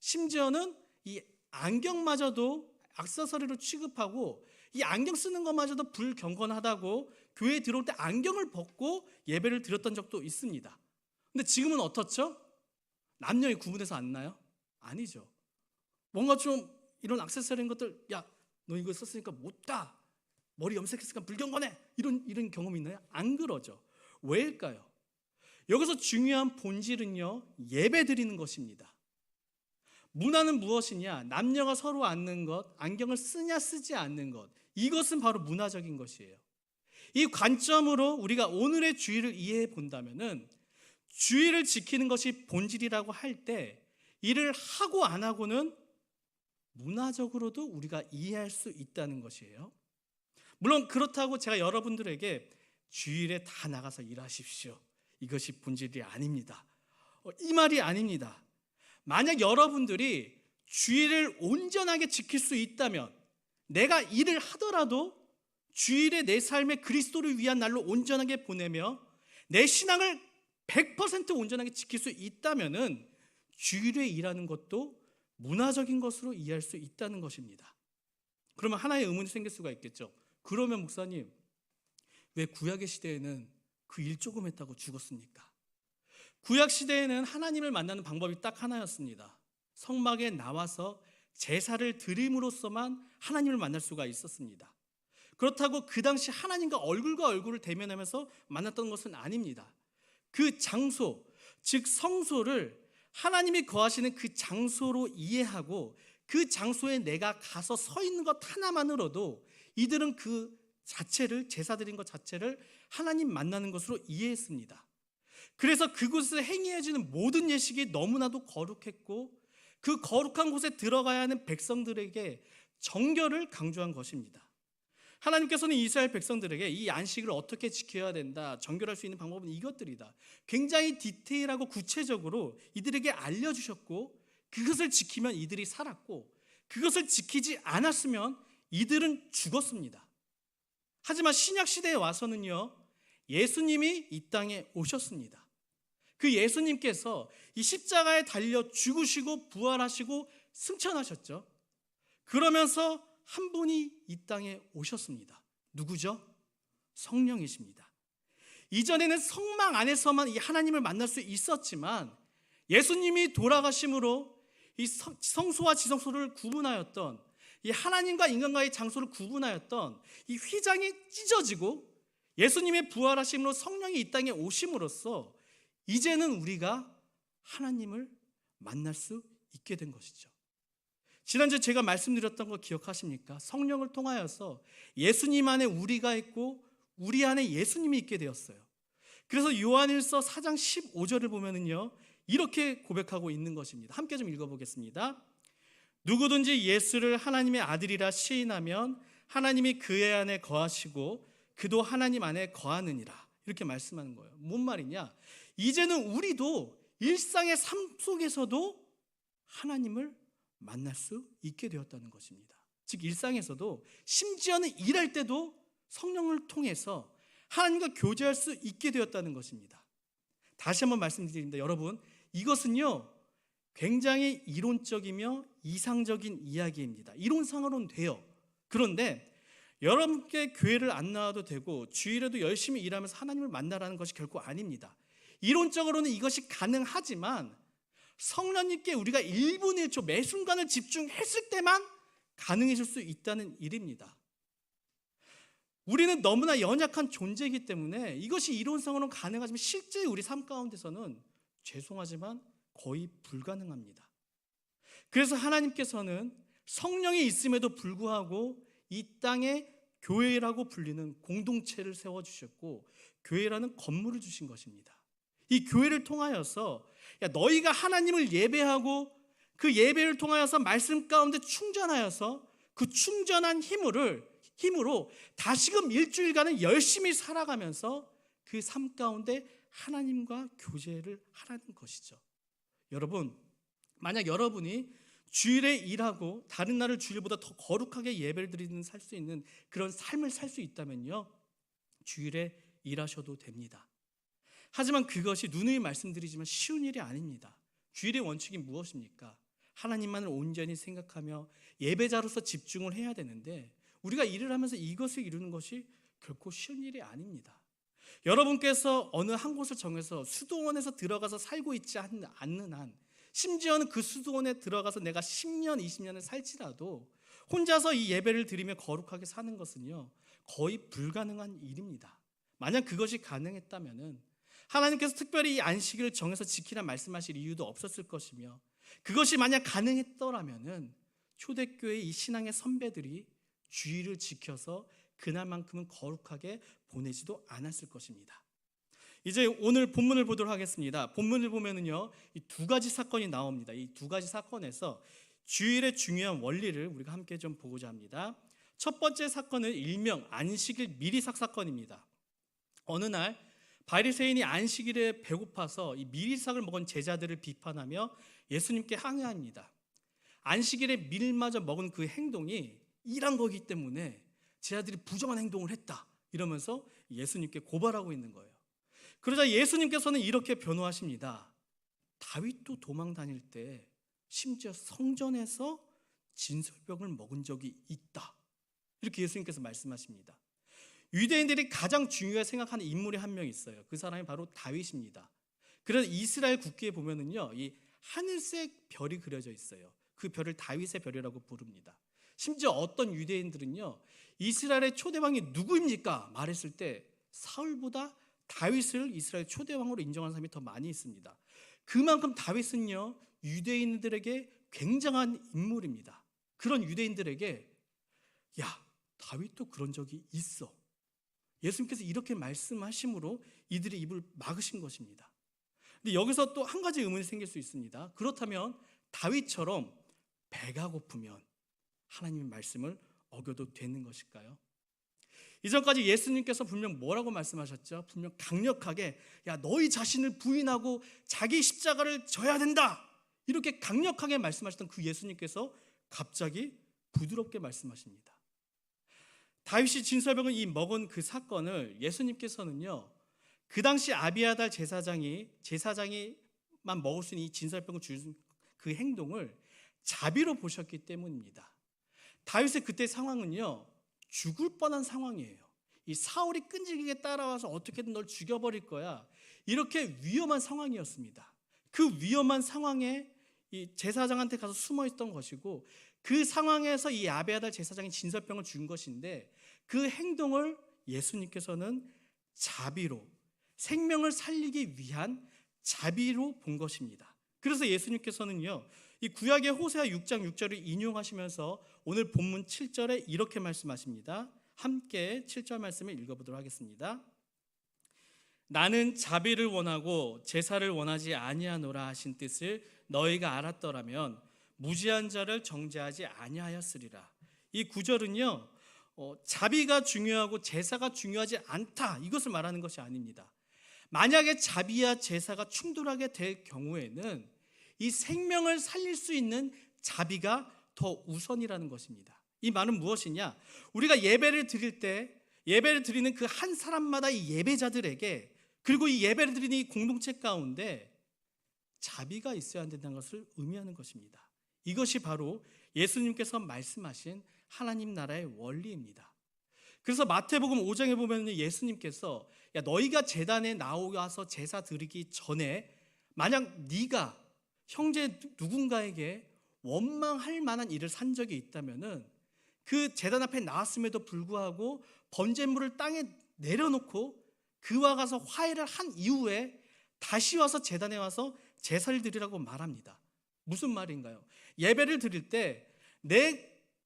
심지어는 이 안경마저도 액세서리로 취급하고 이 안경 쓰는 것마저도 불경건하다고 교회에 들어올 때 안경을 벗고 예배를 드렸던 적도 있습니다. 근데 지금은 어떻죠? 남녀의 구분해서 안 나요? 아니죠. 뭔가 좀 이런 액세서리인 것들, 야, 너 이거 썼으니까 못 가. 머리 염색했으니까 불경건해. 이런 경험이 있나요? 안 그러죠. 왜일까요? 여기서 중요한 본질은요 예배 드리는 것입니다. 문화는 무엇이냐? 남녀가 서로 앉는 것, 안경을 쓰냐 쓰지 않는 것, 이것은 바로 문화적인 것이에요. 이 관점으로 우리가 오늘의 주일을 이해해 본다면은 주일을 지키는 것이 본질이라고 할 때 일을 하고 안 하고는 문화적으로도 우리가 이해할 수 있다는 것이에요. 물론 그렇다고 제가 여러분들에게 주일에 다 나가서 일하십시오, 이것이 본질이 아닙니다. 이 말이 아닙니다. 만약 여러분들이 주일을 온전하게 지킬 수 있다면, 내가 일을 하더라도 주일에 내 삶의 그리스도를 위한 날로 온전하게 보내며 내 신앙을 100% 온전하게 지킬 수 있다면은 주일에 일하는 것도 문화적인 것으로 이해할 수 있다는 것입니다. 그러면 하나의 의문이 생길 수가 있겠죠. 그러면 목사님, 왜 구약의 시대에는 그 일 조금 했다고 죽었습니까? 구약 시대에는 하나님을 만나는 방법이 딱 하나였습니다. 성막에 나와서 제사를 드림으로써만 하나님을 만날 수가 있었습니다. 그렇다고 그 당시 하나님과 얼굴과 얼굴을 대면하면서 만났던 것은 아닙니다. 그 장소, 즉 성소를 하나님이 거하시는 그 장소로 이해하고 그 장소에 내가 가서 서 있는 것 하나만으로도 이들은 그 자체를, 제사 드린 것 자체를 하나님 만나는 것으로 이해했습니다. 그래서 그곳에서 행해지는 모든 예식이 너무나도 거룩했고 그 거룩한 곳에 들어가야 하는 백성들에게 정결을 강조한 것입니다. 하나님께서는 이스라엘 백성들에게 이 안식을 어떻게 지켜야 된다, 정결할 수 있는 방법은 이것들이다, 굉장히 디테일하고 구체적으로 이들에게 알려주셨고, 그것을 지키면 이들이 살았고 그것을 지키지 않았으면 이들은 죽었습니다. 하지만 신약시대에 와서는요 예수님이 이 땅에 오셨습니다. 그 예수님께서 이 십자가에 달려 죽으시고 부활하시고 승천하셨죠. 그러면서 한 분이 이 땅에 오셨습니다. 누구죠? 성령이십니다. 이전에는 성막 안에서만 이 하나님을 만날 수 있었지만 예수님이 돌아가심으로 이 성소와 지성소를 구분하였던, 이 하나님과 인간과의 장소를 구분하였던 이 휘장이 찢어지고 예수님의 부활하심으로 성령이 이 땅에 오심으로써 이제는 우리가 하나님을 만날 수 있게 된 것이죠. 지난주에 제가 말씀드렸던 거 기억하십니까? 성령을 통하여서 예수님 안에 우리가 있고 우리 안에 예수님이 있게 되었어요. 그래서 요한일서 4장 15절을 보면은요, 이렇게 고백하고 있는 것입니다. 함께 좀 읽어보겠습니다. 누구든지 예수를 하나님의 아들이라 시인하면 하나님이 그의 안에 거하시고 그도 하나님 안에 거하느니라. 이렇게 말씀하는 거예요. 뭔 말이냐? 이제는 우리도 일상의 삶 속에서도 하나님을 만날 수 있게 되었다는 것입니다. 즉 일상에서도, 심지어는 일할 때도 성령을 통해서 하나님과 교제할 수 있게 되었다는 것입니다. 다시 한번 말씀드립니다. 여러분, 이것은요 굉장히 이론적이며 이상적인 이야기입니다. 이론상으로는 돼요. 그런데 여러분께 교회를 안 나와도 되고 주일에도 열심히 일하면서 하나님을 만나라는 것이 결코 아닙니다. 이론적으로는 이것이 가능하지만 성령님께 우리가 1분 1초 매 순간을 집중했을 때만 가능해질 수 있다는 일입니다. 우리는 너무나 연약한 존재이기 때문에 이것이 이론상으로는 가능하지만 실제 우리 삶 가운데서는 죄송하지만 거의 불가능합니다. 그래서 하나님께서는 성령이 있음에도 불구하고 이 땅에 교회라고 불리는 공동체를 세워주셨고 교회라는 건물을 주신 것입니다. 이 교회를 통하여서 너희가 하나님을 예배하고 그 예배를 통하여서 말씀 가운데 충전하여서 그 충전한 힘으로 다시금 일주일간은 열심히 살아가면서 그 삶 가운데 하나님과 교제를 하라는 것이죠. 여러분, 만약 여러분이 주일에 일하고 다른 날을 주일보다 더 거룩하게 예배를 드리는 살 수 있는 그런 삶을 살 수 있다면요, 주일에 일하셔도 됩니다. 하지만 그것이 누누이 말씀드리지만 쉬운 일이 아닙니다. 주일의 원칙이 무엇입니까? 하나님만을 온전히 생각하며 예배자로서 집중을 해야 되는데 우리가 일을 하면서 이것을 이루는 것이 결코 쉬운 일이 아닙니다. 여러분께서 어느 한 곳을 정해서 수도원에서 들어가서 살고 있지 않는 한, 심지어는 그 수도원에 들어가서 내가 10년, 20년을 살지라도 혼자서 이 예배를 드리며 거룩하게 사는 것은요 거의 불가능한 일입니다. 만약 그것이 가능했다면 하나님께서 특별히 이 안식일을 정해서 지키라 말씀하실 이유도 없었을 것이며, 그것이 만약 가능했더라면 초대교회의 이 신앙의 선배들이 주일을 지켜서 그날만큼은 거룩하게 보내지도 않았을 것입니다. 이제 오늘 본문을 보도록 하겠습니다. 본문을 보면은요, 이 두 가지 사건이 나옵니다. 이 두 가지 사건에서 주일의 중요한 원리를 우리가 함께 좀 보고자 합니다. 첫 번째 사건은 일명 안식일 미리삭 사건입니다. 어느 날 바리새인이 안식일에 배고파서 이 미리삭을 먹은 제자들을 비판하며 예수님께 항의합니다. 안식일에 밀마저 먹은 그 행동이 일한 거기 때문에 제자들이 부정한 행동을 했다, 이러면서 예수님께 고발하고 있는 거예요. 그러자 예수님께서는 이렇게 변호하십니다. 다윗도 도망 다닐 때 심지어 성전에서 진설병을 먹은 적이 있다, 이렇게 예수님께서 말씀하십니다. 유대인들이 가장 중요하게 생각하는 인물이 한 명 있어요. 그 사람이 바로 다윗입니다. 그래서 이스라엘 국기에 보면은요, 이 하늘색 별이 그려져 있어요. 그 별을 다윗의 별이라고 부릅니다. 심지어 어떤 유대인들은요, 이스라엘의 초대왕이 누구입니까? 말했을 때 사울보다 다윗을 이스라엘 초대왕으로 인정하는 사람이 더 많이 있습니다. 그만큼 다윗은요, 유대인들에게 굉장한 인물입니다. 그런 유대인들에게 야, 다윗도 그런 적이 있어, 예수님께서 이렇게 말씀하심으로 이들의 입을 막으신 것입니다. 근데 여기서 또 한 가지 의문이 생길 수 있습니다. 그렇다면 다윗처럼 배가 고프면 하나님의 말씀을 어겨도 되는 것일까요? 이전까지 예수님께서 분명 뭐라고 말씀하셨죠? 분명 강력하게 야, 너희 자신을 부인하고 자기 십자가를 져야 된다, 이렇게 강력하게 말씀하셨던 그 예수님께서 갑자기 부드럽게 말씀하십니다. 다윗이 진설병을 먹은 그 사건을 예수님께서는요, 그 당시 아비아달 제사장이만 먹을 수 있는 이 진설병을 준 그 행동을 자비로 보셨기 때문입니다. 다윗의 그때 상황은요, 죽을 뻔한 상황이에요. 이 사울이 끈질기게 따라와서 어떻게든 널 죽여버릴 거야, 이렇게 위험한 상황이었습니다. 그 위험한 상황에 이 제사장한테 가서 숨어 있던 것이고, 그 상황에서 이 아비아달 제사장이 진설병을 준 것인데, 그 행동을 예수님께서는 자비로, 생명을 살리기 위한 자비로 본 것입니다. 그래서 예수님께서는요, 이 구약의 호세아 6장 6절을 인용하시면서 오늘 본문 7절에 이렇게 말씀하십니다. 함께 7절 말씀을 읽어보도록 하겠습니다. 나는 자비를 원하고 제사를 원하지 아니하노라 하신 뜻을 너희가 알았더라면 무지한 자를 정죄하지 아니하였으리라. 이 구절은요, 자비가 중요하고 제사가 중요하지 않다, 이것을 말하는 것이 아닙니다. 만약에 자비와 제사가 충돌하게 될 경우에는 이 생명을 살릴 수 있는 자비가 더 우선이라는 것입니다. 이 말은 무엇이냐? 우리가 예배를 드릴 때 예배를 드리는 그 한 사람마다 이 예배자들에게, 그리고 이 예배를 드리는 이 공동체 가운데 자비가 있어야 한다는 것을 의미하는 것입니다. 이것이 바로 예수님께서 말씀하신 하나님 나라의 원리입니다. 그래서 마태복음 5장에 보면 예수님께서 너희가 제단에 나와서 제사 드리기 전에 만약 네가 형제 누군가에게 원망할 만한 일을 산 적이 있다면은 그 제단 앞에 나왔음에도 불구하고 번제물을 땅에 내려놓고 그와 가서 화해를 한 이후에 다시 와서 제단에 와서 제사를 드리라고 말합니다. 무슨 말인가요? 예배를 드릴 때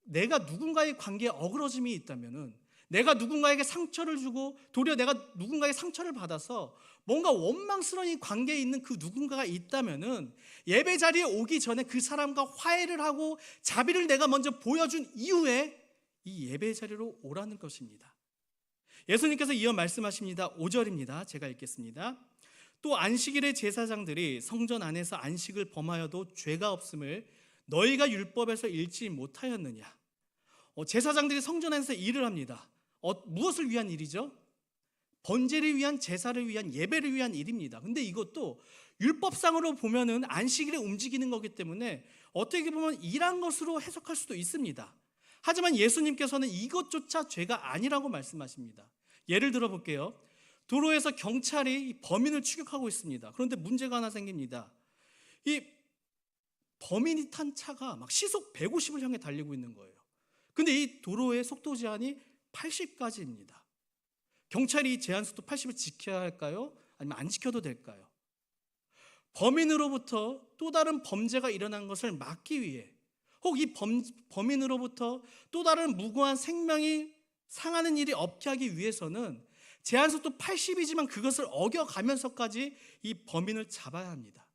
내가 누군가의 관계에 어그러짐이 있다면은, 내가 누군가에게 상처를 주고 도리어 내가 누군가의 상처를 받아서 뭔가 원망스러운 이 관계에 있는 그 누군가가 있다면은 예배 자리에 오기 전에 그 사람과 화해를 하고 자비를 내가 먼저 보여준 이후에 이 예배 자리로 오라는 것입니다. 예수님께서 이어 말씀하십니다. 5절입니다. 제가 읽겠습니다. 또 안식일의 제사장들이 성전 안에서 안식을 범하여도 죄가 없음을 너희가 율법에서 읽지 못하였느냐. 제사장들이 성전 안에서 일을 합니다. 무엇을 위한 일이죠? 번제를 위한, 제사를 위한, 예배를 위한 일입니다. 근데 이것도 율법상으로 보면은 안식일에 움직이는 거기 때문에 어떻게 보면 일한 것으로 해석할 수도 있습니다. 하지만 예수님께서는 이것조차 죄가 아니라고 말씀하십니다. 예를 들어 볼게요. 도로에서 경찰이 범인을 추격하고 있습니다. 그런데 문제가 하나 생깁니다. 이 범인이 탄 차가 막 시속 150을 향해 달리고 있는 거예요. 근데 이 도로의 속도 제한이 80까지입니다. 경찰이 제한 속도 80을 지켜야 할까요? 아니면 안 지켜도 될까요? 범인으로부터 또 다른 범죄가 일어난 것을 막기 위해, 혹 이 범인으로부터 또 다른 무고한 생명이 상하는 일이 없게 하기 위해서는 제한 속도 80이지만 그것을 어겨가면서까지 이 범인을 잡아야 합니다.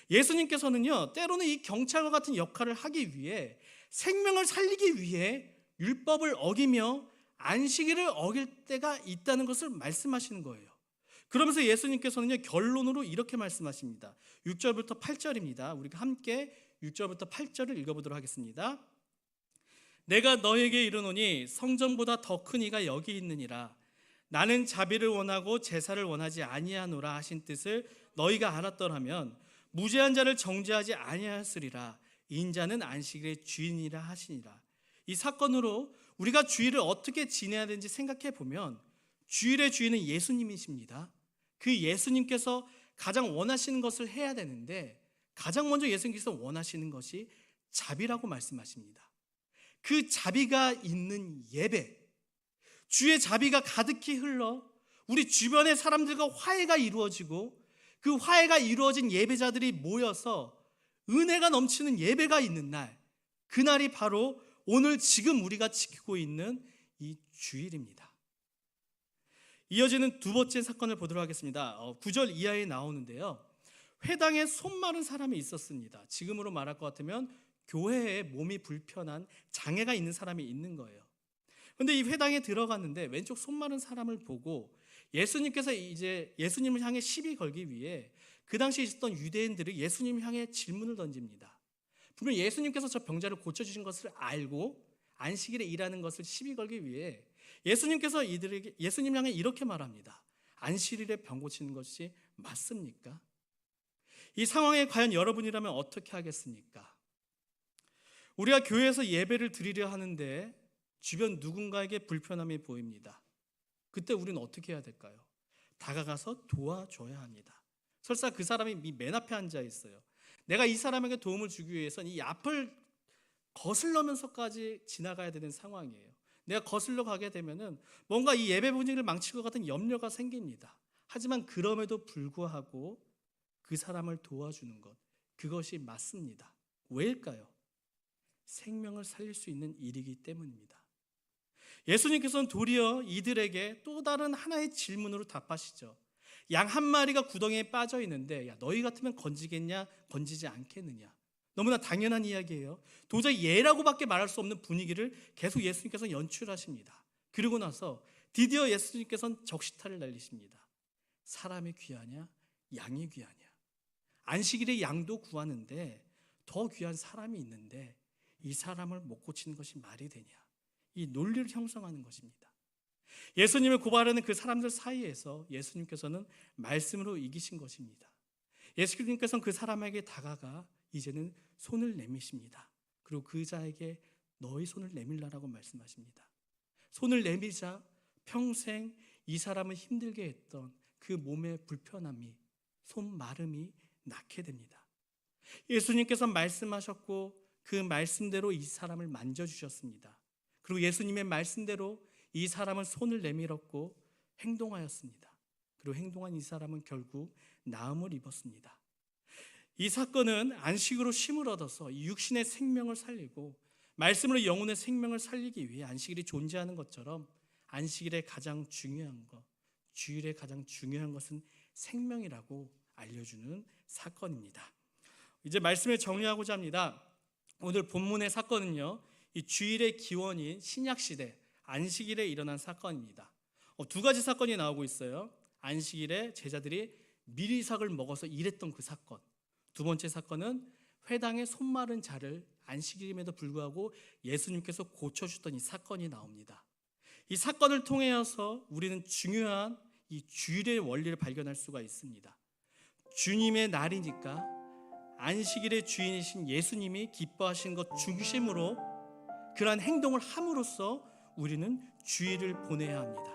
예수님께서는요, 때로는 이 경찰과 같은 역할을 하기 위해, 생명을 살리기 위해 율법을 어기며 안식일을 어길 때가 있다는 것을 말씀하시는 거예요. 그러면서 예수님께서는요, 결론으로 이렇게 말씀하십니다. 6절부터 8절입니다. 우리가 함께 6절부터 8절을 읽어보도록 하겠습니다. 내가 너에게 이르노니 성전보다 더 큰 이가 여기 있느니라. 나는 자비를 원하고 제사를 원하지 아니하노라 하신 뜻을 너희가 알았더라면 무죄한 자를 정죄하지 아니하였으리라. 인자는 안식일의 주인이라 하시니라. 이 사건으로 우리가 주일을 어떻게 지내야 되는지 생각해 보면 주일의 주인은 예수님이십니다. 그 예수님께서 가장 원하시는 것을 해야 되는데, 가장 먼저 예수님께서 원하시는 것이 자비라고 말씀하십니다. 그 자비가 있는 예배, 주의 자비가 가득히 흘러 우리 주변의 사람들과 화해가 이루어지고, 그 화해가 이루어진 예배자들이 모여서 은혜가 넘치는 예배가 있는 날, 그날이 바로 오늘 지금 우리가 지키고 있는 이 주일입니다. 이어지는 두 번째 사건을 보도록 하겠습니다. 9절 이하에 나오는데요, 회당에 손 마른 사람이 있었습니다. 지금으로 말할 것 같으면 교회에 몸이 불편한 장애가 있는 사람이 있는 거예요. 그런데 이 회당에 들어갔는데 왼쪽 손 마른 사람을 보고 예수님께서 이제 예수님을 향해 시비 걸기 위해 그 당시에 있었던 유대인들이 예수님을 향해 질문을 던집니다. 분명 예수님께서 저 병자를 고쳐주신 것을 알고 안식일에 일하는 것을 시비 걸기 위해 예수님께서 이들에게, 예수님 향해 이렇게 말합니다. 안식일에 병 고치는 것이 맞습니까? 이 상황에 과연 여러분이라면 어떻게 하겠습니까? 우리가 교회에서 예배를 드리려 하는데 주변 누군가에게 불편함이 보입니다. 그때 우리는 어떻게 해야 될까요? 다가가서 도와줘야 합니다. 설사 그 사람이 맨 앞에 앉아 있어요. 내가 이 사람에게 도움을 주기 위해서는 이 앞을 거슬러면서까지 지나가야 되는 상황이에요. 내가 거슬러 가게 되면은 뭔가 이 예배 분위기를 망칠 것 같은 염려가 생깁니다. 하지만 그럼에도 불구하고 그 사람을 도와주는 것, 그것이 맞습니다. 왜일까요? 생명을 살릴 수 있는 일이기 때문입니다. 예수님께서는 도리어 이들에게 또 다른 하나의 질문으로 답하시죠. 양 한 마리가 구덩이에 빠져 있는데 야, 너희 같으면 건지겠냐, 건지지 않겠느냐. 너무나 당연한 이야기예요. 도저히 예라고밖에 말할 수 없는 분위기를 계속 예수님께서 연출하십니다. 그리고 나서 드디어 예수님께서는 적시타를 날리십니다. 사람이 귀하냐, 양이 귀하냐. 안식일에 양도 구하는데 더 귀한 사람이 있는데 이 사람을 못 고치는 것이 말이 되냐. 이 논리를 형성하는 것입니다. 예수님을 고발하는 그 사람들 사이에서 예수님께서는 말씀으로 이기신 것입니다. 예수님께서는 그 사람에게 다가가 이제는 손을 내미십니다. 그리고 그 자에게 너희 손을 내밀라라고 말씀하십니다. 손을 내밀자 평생 이 사람을 힘들게 했던 그 몸의 불편함이, 손 마름이 낫게 됩니다. 예수님께서 말씀하셨고 그 말씀대로 이 사람을 만져주셨습니다. 그리고 예수님의 말씀대로 이 사람은 손을 내밀었고 행동하였습니다. 그리고 행동한 이 사람은 결국 나음을 입었습니다. 이 사건은 안식으로 쉼을 얻어서 이 육신의 생명을 살리고 말씀으로 영혼의 생명을 살리기 위해 안식일이 존재하는 것처럼 안식일의 가장 중요한 것, 주일의 가장 중요한 것은 생명이라고 알려주는 사건입니다. 이제 말씀을 정리하고자 합니다. 오늘 본문의 사건은요, 이 주일의 기원인 신약시대 안식일에 일어난 사건입니다. 두 가지 사건이 나오고 있어요. 안식일에 제자들이 미리삭을 먹어서 일했던 그 사건. 두 번째 사건은 회당에 손 마른 자를 안식일임에도 불구하고 예수님께서 고쳐주셨던 이 사건이 나옵니다. 이 사건을 통해서 우리는 중요한 이 주일의 원리를 발견할 수가 있습니다. 주님의 날이니까 안식일의 주인이신 예수님이 기뻐하신 것 중심으로 그러한 행동을 함으로써 우리는 주일을 보내야 합니다.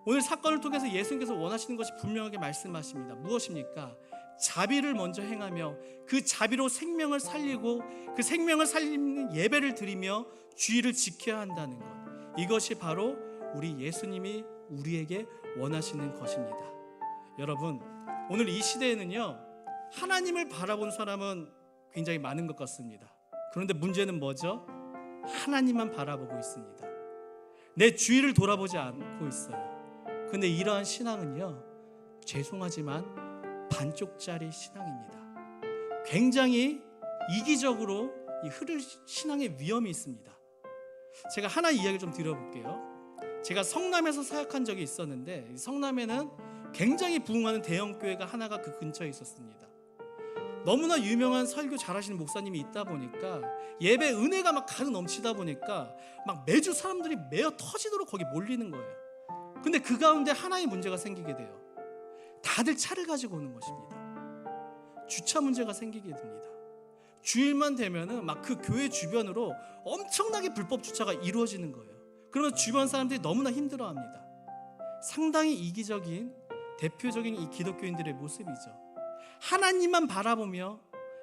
오늘 사건을 통해서 예수님께서 원하시는 것이 분명하게 말씀하십니다. 무엇입니까? 자비를 먼저 행하며 그 자비로 생명을 살리고 그 생명을 살리는 예배를 드리며 주일을 지켜야 한다는 것. 이것이 바로 우리 예수님이 우리에게 원하시는 것입니다. 여러분, 오늘 이 시대에는요, 하나님을 바라본 사람은 굉장히 많은 것 같습니다. 그런데 문제는 뭐죠? 하나님만 바라보고 있습니다. 내 주위를 돌아보지 않고 있어요. 근데 이러한 신앙은요, 죄송하지만 반쪽짜리 신앙입니다. 굉장히 이기적으로 흐를 신앙의 위험이 있습니다. 제가 하나 이야기 좀 드려볼게요. 제가 성남에서 사역한 적이 있었는데 성남에는 굉장히 부흥하는 대형 교회가 하나가 그 근처에 있었습니다. 너무나 유명한 설교 잘하시는 목사님이 있다 보니까 예배 은혜가 막 가득 넘치다 보니까 막 매주 사람들이 메어 터지도록 거기 몰리는 거예요. 근데 그 가운데 하나의 문제가 생기게 돼요. 다들 차를 가지고 오는 것입니다. 주차 문제가 생기게 됩니다. 주일만 되면은 막 그 교회 주변으로 엄청나게 불법 주차가 이루어지는 거예요. 그러면 주변 사람들이 너무나 힘들어합니다. 상당히 이기적인 대표적인 이 기독교인들의 모습이죠. 하나님만 바라보며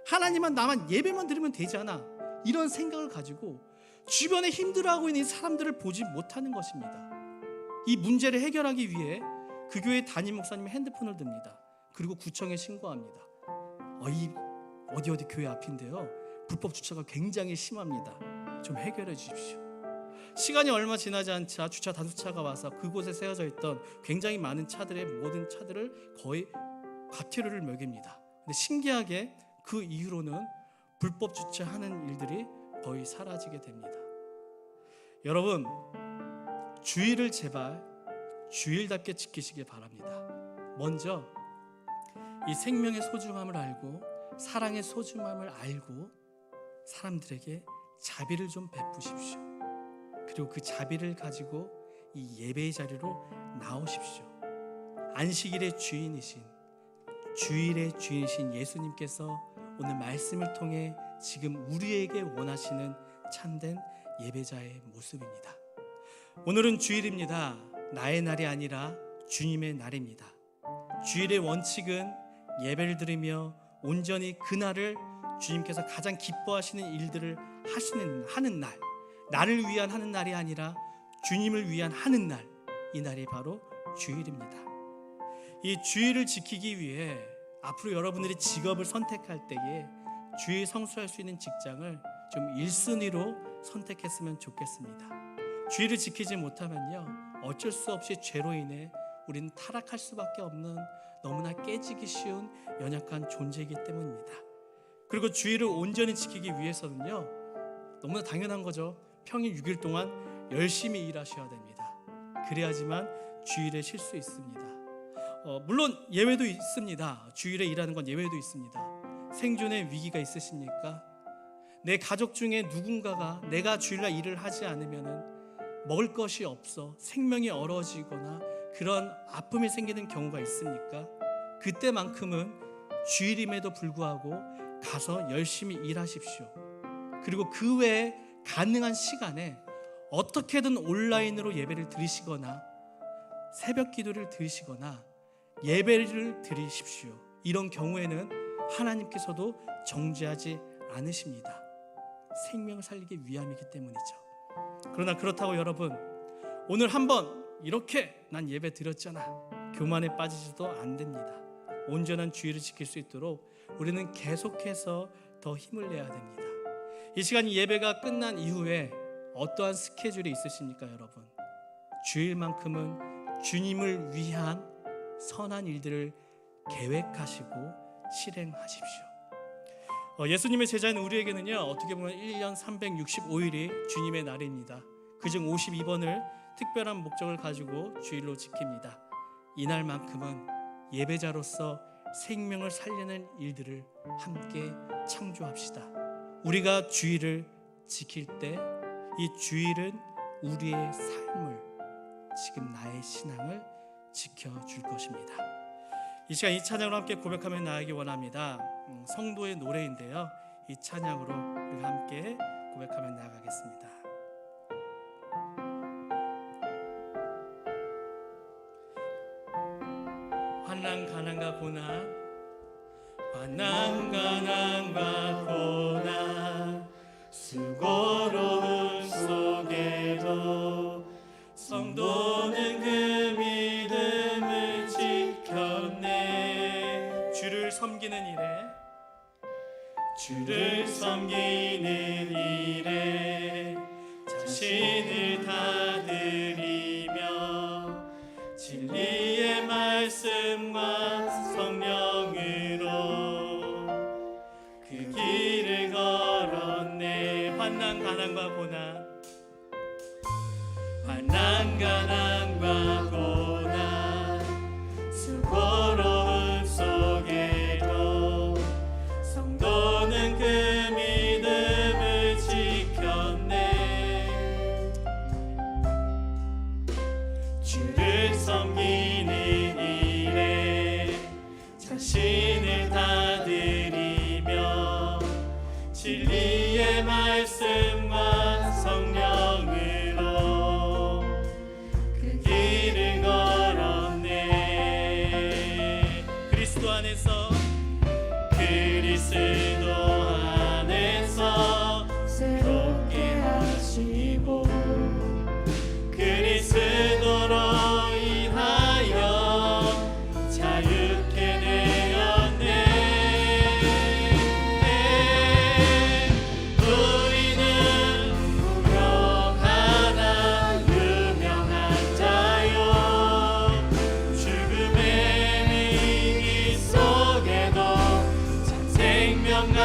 하나님만 나만 예배만 드리면 되잖아, 이런 생각을 가지고 주변에 힘들어하고 있는 사람들을 보지 못하는 것입니다. 이 문제를 해결하기 위해 그 교회 담임 목사님이 핸드폰을 듭니다. 그리고 구청에 신고합니다. 어디 교회 앞인데요, 불법 주차가 굉장히 심합니다. 좀 해결해 주십시오. 시간이 얼마 지나지 않자 주차 단속차가 와서 그곳에 세워져 있던 굉장히 많은 차들의 모든 차들을 거의 과태료를 매깁니다. 근데 신기하게 그 이후로는 불법 주차하는 일들이 거의 사라지게 됩니다. 여러분, 주일을 제발 주일답게 지키시길 바랍니다. 먼저 이 생명의 소중함을 알고 사랑의 소중함을 알고 사람들에게 자비를 좀 베푸십시오. 그리고 그 자비를 가지고 이 예배의 자리로 나오십시오. 안식일의 주인이신 주일의 주인이신 예수님께서 오늘 말씀을 통해 지금 우리에게 원하시는 참된 예배자의 모습입니다. 오늘은 주일입니다. 나의 날이 아니라 주님의 날입니다. 주일의 원칙은 예배를 드리며 온전히 그날을 주님께서 가장 기뻐하시는 일들을 하는 날, 나를 위한 하는 날이 아니라 주님을 위한 하는 날, 이 날이 바로 주일입니다. 이 주일을 지키기 위해 앞으로 여러분들이 직업을 선택할 때에 주일 성수할 수 있는 직장을 좀 1순위로 선택했으면 좋겠습니다. 주일을 지키지 못하면요, 어쩔 수 없이 죄로 인해 우리는 타락할 수밖에 없는 너무나 깨지기 쉬운 연약한 존재이기 때문입니다. 그리고 주일을 온전히 지키기 위해서는요, 너무나 당연한 거죠. 평일 6일 동안 열심히 일하셔야 됩니다. 그래야지만 주일에 쉴 수 있습니다. 물론 예외도 있습니다. 주일에 일하는 건 예외도 있습니다. 생존의 위기가 있으십니까? 내 가족 중에 누군가가 내가 주일날 일을 하지 않으면 먹을 것이 없어 생명이 얼어지거나 그런 아픔이 생기는 경우가 있습니까? 그때만큼은 주일임에도 불구하고 가서 열심히 일하십시오. 그리고 그 외에 가능한 시간에 어떻게든 온라인으로 예배를 드리시거나 새벽 기도를 드리시거나 예배를 드리십시오. 이런 경우에는 하나님께서도 정죄하지 않으십니다. 생명을 살리기 위함이기 때문이죠. 그러나 그렇다고 여러분, 오늘 한번 이렇게 난 예배 드렸잖아, 교만에 빠지지도 안 됩니다. 온전한 주일을 지킬 수 있도록 우리는 계속해서 더 힘을 내야 됩니다. 이 시간 예배가 끝난 이후에 어떠한 스케줄이 있으십니까 여러분? 주일만큼은 주님을 위한 선한 일들을 계획하시고 실행하십시오. 예수님의 제자인 우리에게는요, 어떻게 보면 1년 365일이 주님의 날입니다. 그중 52번을 특별한 목적을 가지고 주일로 지킵니다. 이날만큼은 예배자로서 생명을 살리는 일들을 함께 창조합시다. 우리가 주일을 지킬 때 이 주일은 우리의 삶을, 지금 나의 신앙을 지켜줄 것입니다. 이 시간 이 찬양으로 함께 고백하며 나아가기 원합니다. 성도의 노래인데요, 이 찬양으로 우리가 함께 고백하며 나아가겠습니다. 환난 가난과 고난, 환난 가난과 고난, 수고로움 속에도 성도는 그 믿음을 지켰네. 주를 섬기는 일에, 주를 섬기는 일에 자신을 다 드리며 진리의 말씀과 성령으로 그 길을 걸었네. 환난 가난과 고난, 환난 가난과 고난, 수고로움 속에도 성도는 그 믿음을 지켰네. 주를 섬기는 일에 자신을 다 드리며 진리의 말씀과 성령으로 그 길을 걸었네. 그리스도 안에서, 그리스도 안에서 새롭게 하시고 그리스도로 인하여 자유케 되었네. 우리는 무명하나 유명한 자요, 죽음의 위기 속에도 참 생명과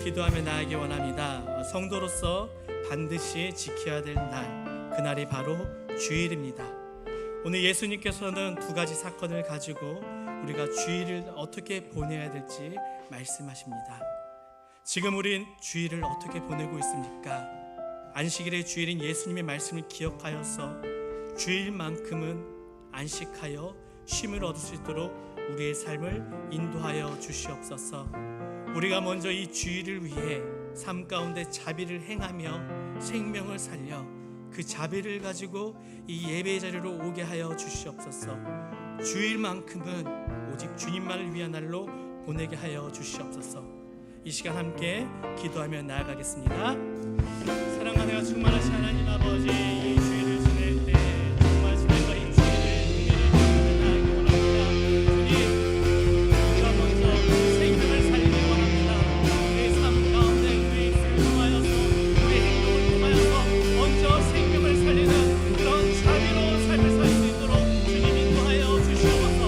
기도하며 나아가기 원합니다. 성도로서 반드시 지켜야 될 날, 그날이 바로 주일입니다. 오늘 예수님께서는 두 가지 사건을 가지고 우리가 주일을 어떻게 보내야 될지 말씀하십니다. 지금 우린 주일을 어떻게 보내고 있습니까? 안식일의 주일인 예수님의 말씀을 기억하여서 주일만큼은 안식하여 쉼을 얻을 수 있도록 우리의 삶을 인도하여 주시옵소서. 우리가 먼저 이 주일을 위해 삶 가운데 자비를 행하며 생명을 살려 그 자비를 가지고 이 예배 자리로 오게 하여 주시옵소서. 주일만큼은 오직 주님만을 위한 날로 보내게 하여 주시옵소서. 이 시간 함께 기도하며 나아가겠습니다. 사랑하며 충만하신 하나님 아버지, 이 주일을 지낼 때 정말 주님과 이 주일을 나아가기 원합니다. 주님, 우리가 먼저 생명을 살리기 원합니다. 우리의 삶 가운데 우리의 입술을 통하여서 우리의 행동을 통하여서 먼저 생명을 살리는 그런 자비로운 삶을 살 수 있도록 주님 인도하여 주시옵소서.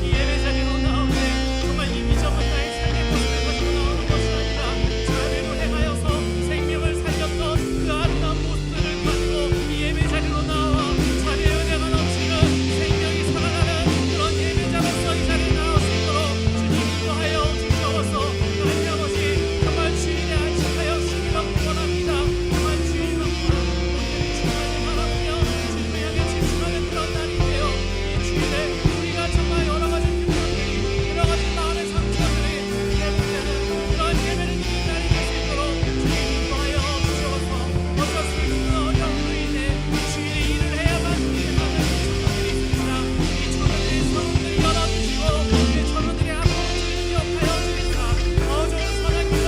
이 예배 자리로 나오되 정말 이 미정한 나의 삶의 모습을 가지고 나오는 것이 아니라 자비로 행하여서 생명을 살렸던 그 아름다운 모습들을 가지고 이 예배 자리로 나와 자비의 은혜가 넘치는 생명이 살아나는 그런 예배자로서 이 자리에 나올 수 있도록 주님 인도하여 주시옵소서. 하나님 아버지, 정말 주일에 안식하여 쉼을 얻기 원합니다. 정말 주일만큼은 우리들이 주님을 바라보며 주님을 향해 집중하는 그런 날인데요. 이 주일에 우리가 정말 여러 가지 불평들이, 여러 가지 마음의 상처들이 회복되는 그런 예배를 드리는 날이 될 수 있도록 주님 인도하여 주시옵소서. 어쩔 수 없는 어려움으로 인해 주일에 일을 해야만 하는 청년들이 있습니다. 이 청년들의 소원들을 열어주시고 이 청년들의 아픔을 기억하여 주시사 더 좋은 선악기로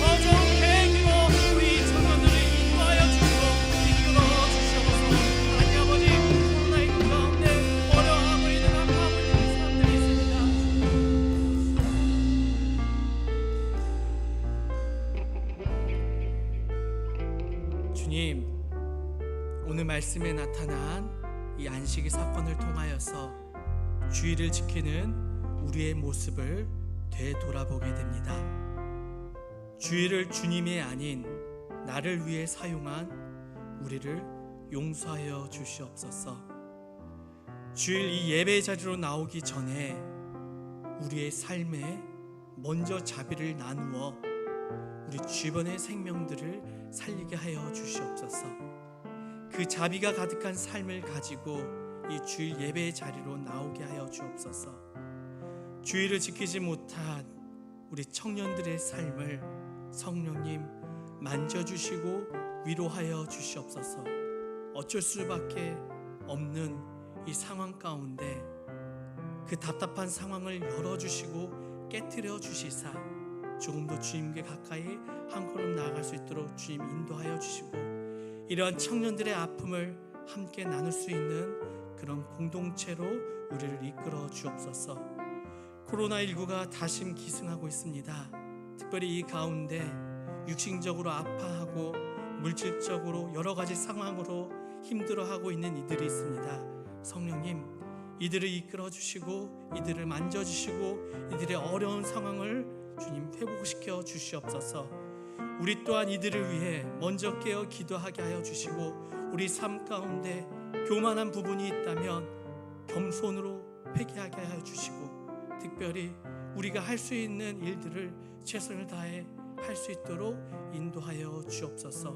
더 좋은 계기로 우리 청년들을 인도하여 주시고 이끌어 주시옵소서. 하나님 아버지, 코로나19 가운데 어려워하고 있는 아파하고 있는 사람들이 있습니다. 주님, 오늘 말씀에 나타난 이 안식일 사건을 통하여서 주일을 지키는 우리의 모습을 되돌아보게 됩니다. 주일을 주님이 아닌 나를 위해 사용한 우리를 용서하여 주시옵소서. 주일 이 예배 자리로 나오기 전에 우리의 삶에 먼저 자비를 나누어 우리 주변의 생명들을 살리게 하여 주시옵소서. 그 자비가 가득한 삶을 가지고 이 주일 예배의 자리로 나오게 하여 주옵소서. 주일을 지키지 못한 우리 청년들의 삶을 성령님 만져주시고 위로하여 주시옵소서. 어쩔 수밖에 없는 이 상황 가운데 그 답답한 상황을 열어주시고 깨트려 주시사 조금 더 주님께 가까이 한 걸음 나아갈 수 있도록 주님 인도하여 주시고 이러한 청년들의 아픔을 함께 나눌 수 있는 그런 공동체로 우리를 이끌어 주옵소서. 코로나19가 다시 기승하고 있습니다. 특별히 이 가운데 육신적으로 아파하고 물질적으로 여러 가지 상황으로 힘들어하고 있는 이들이 있습니다. 성령님, 이들을 이끌어 주시고 이들을 만져주시고 이들의 어려운 상황을 주님 회복시켜 주시옵소서. 우리 또한 이들을 위해 먼저 깨어 기도하게 하여 주시고 우리 삶 가운데 교만한 부분이 있다면 겸손으로 회개하게 하여 주시고 특별히 우리가 할 수 있는 일들을 최선을 다해 할 수 있도록 인도하여 주옵소서.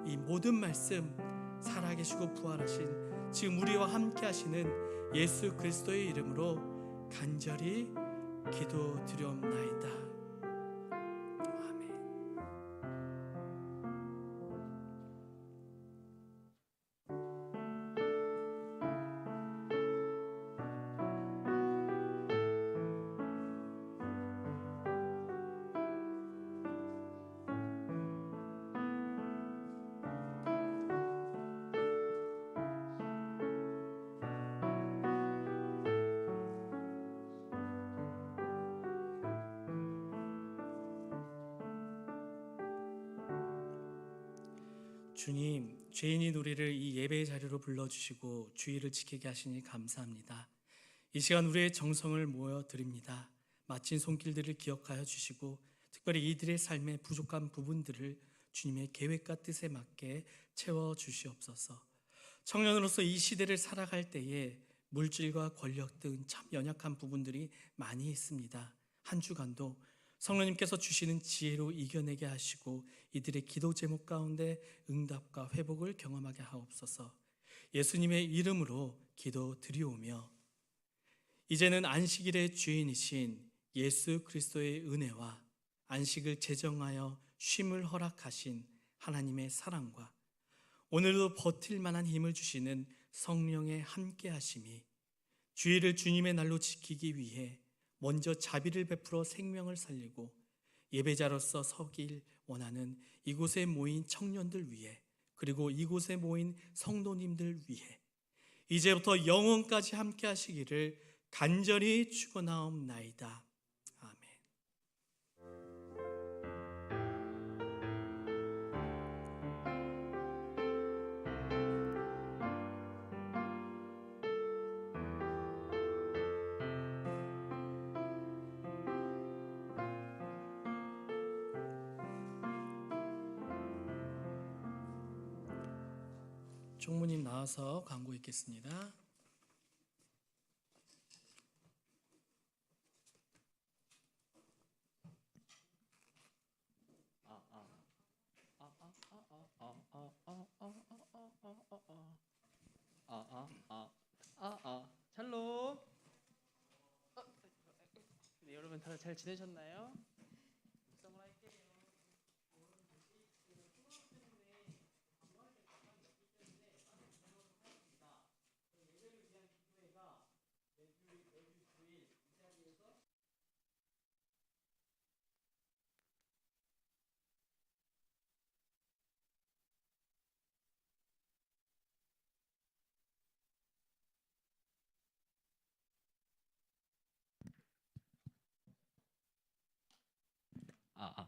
이 모든 말씀 살아계시고 부활하신 지금 우리와 함께 하시는 예수 그리스도의 이름으로 간절히 기도드리옵나이다. 아멘. 주님, 죄인인 우리를 이 예배의 자리로 불러주시고 주의를 지키게 하시니 감사합니다. 이 시간 우리의 정성을 모여 드립니다. 마친 손길들을 기억하여 주시고 특별히 특별히 이들의 삶의 부족한 부분들을 주님의 계획과 뜻에 맞게 채워 주시옵소서. 청년으로서 이 시대를 살아갈 때에 물질과 권력 등 참 연약한 부분들이 많이 있습니다. 한 주간도 성령님께서 주시는 지혜로 이겨내게 하시고 이들의 기도 제목 가운데 응답과 회복을 경험하게 하옵소서. 예수님의 이름으로 기도 드리오며 이제는 안식일의 주인이신 예수 그리스도의 은혜와 안식을 제정하여 쉼을 허락하신 하나님의 사랑과 오늘도 버틸 만한 힘을 주시는 성령의 함께하심이 주일을 주님의 날로 지키기 위해 먼저 자비를 베풀어 생명을 살리고 예배자로서 서길 원하는 이곳에 모인 청년들 위해 그리고 이곳에 모인 성도님들 위해 이제부터 영원까지 함께 하시기를 간절히 축원하옵나이다. 아멘. 총무님 나와서 광고 읽겠습니다. 샬롬. 네, 여러분 다들 잘 지내셨나요?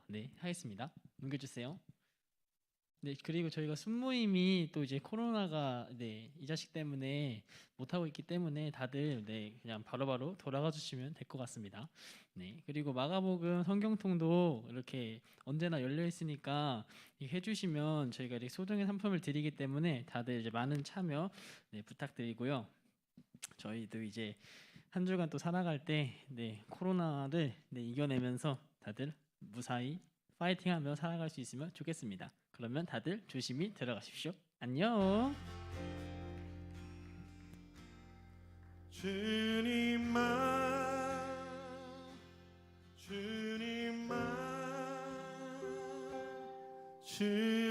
네, 하겠습니다. 넘겨주세요. 네, 그리고 저희가 순모임이 또 이제 코로나가 이 자식 때문에 못 하고 있기 때문에 다들 그냥 바로바로 돌아가 주시면 될 것 같습니다. 네, 그리고 마가복음 성경통도 이렇게 언제나 열려 있으니까 해주시면 저희가 이렇게 소정의 상품을 드리기 때문에 다들 이제 많은 참여 부탁드리고요. 저희도 이제 한 주간 또 살아갈 때 코로나를 이겨내면서 다들 무사히 파이팅하며 살아갈 수 있으면 좋겠습니다. 그러면 다들 조심히 들어가십시오. 안녕. 주님만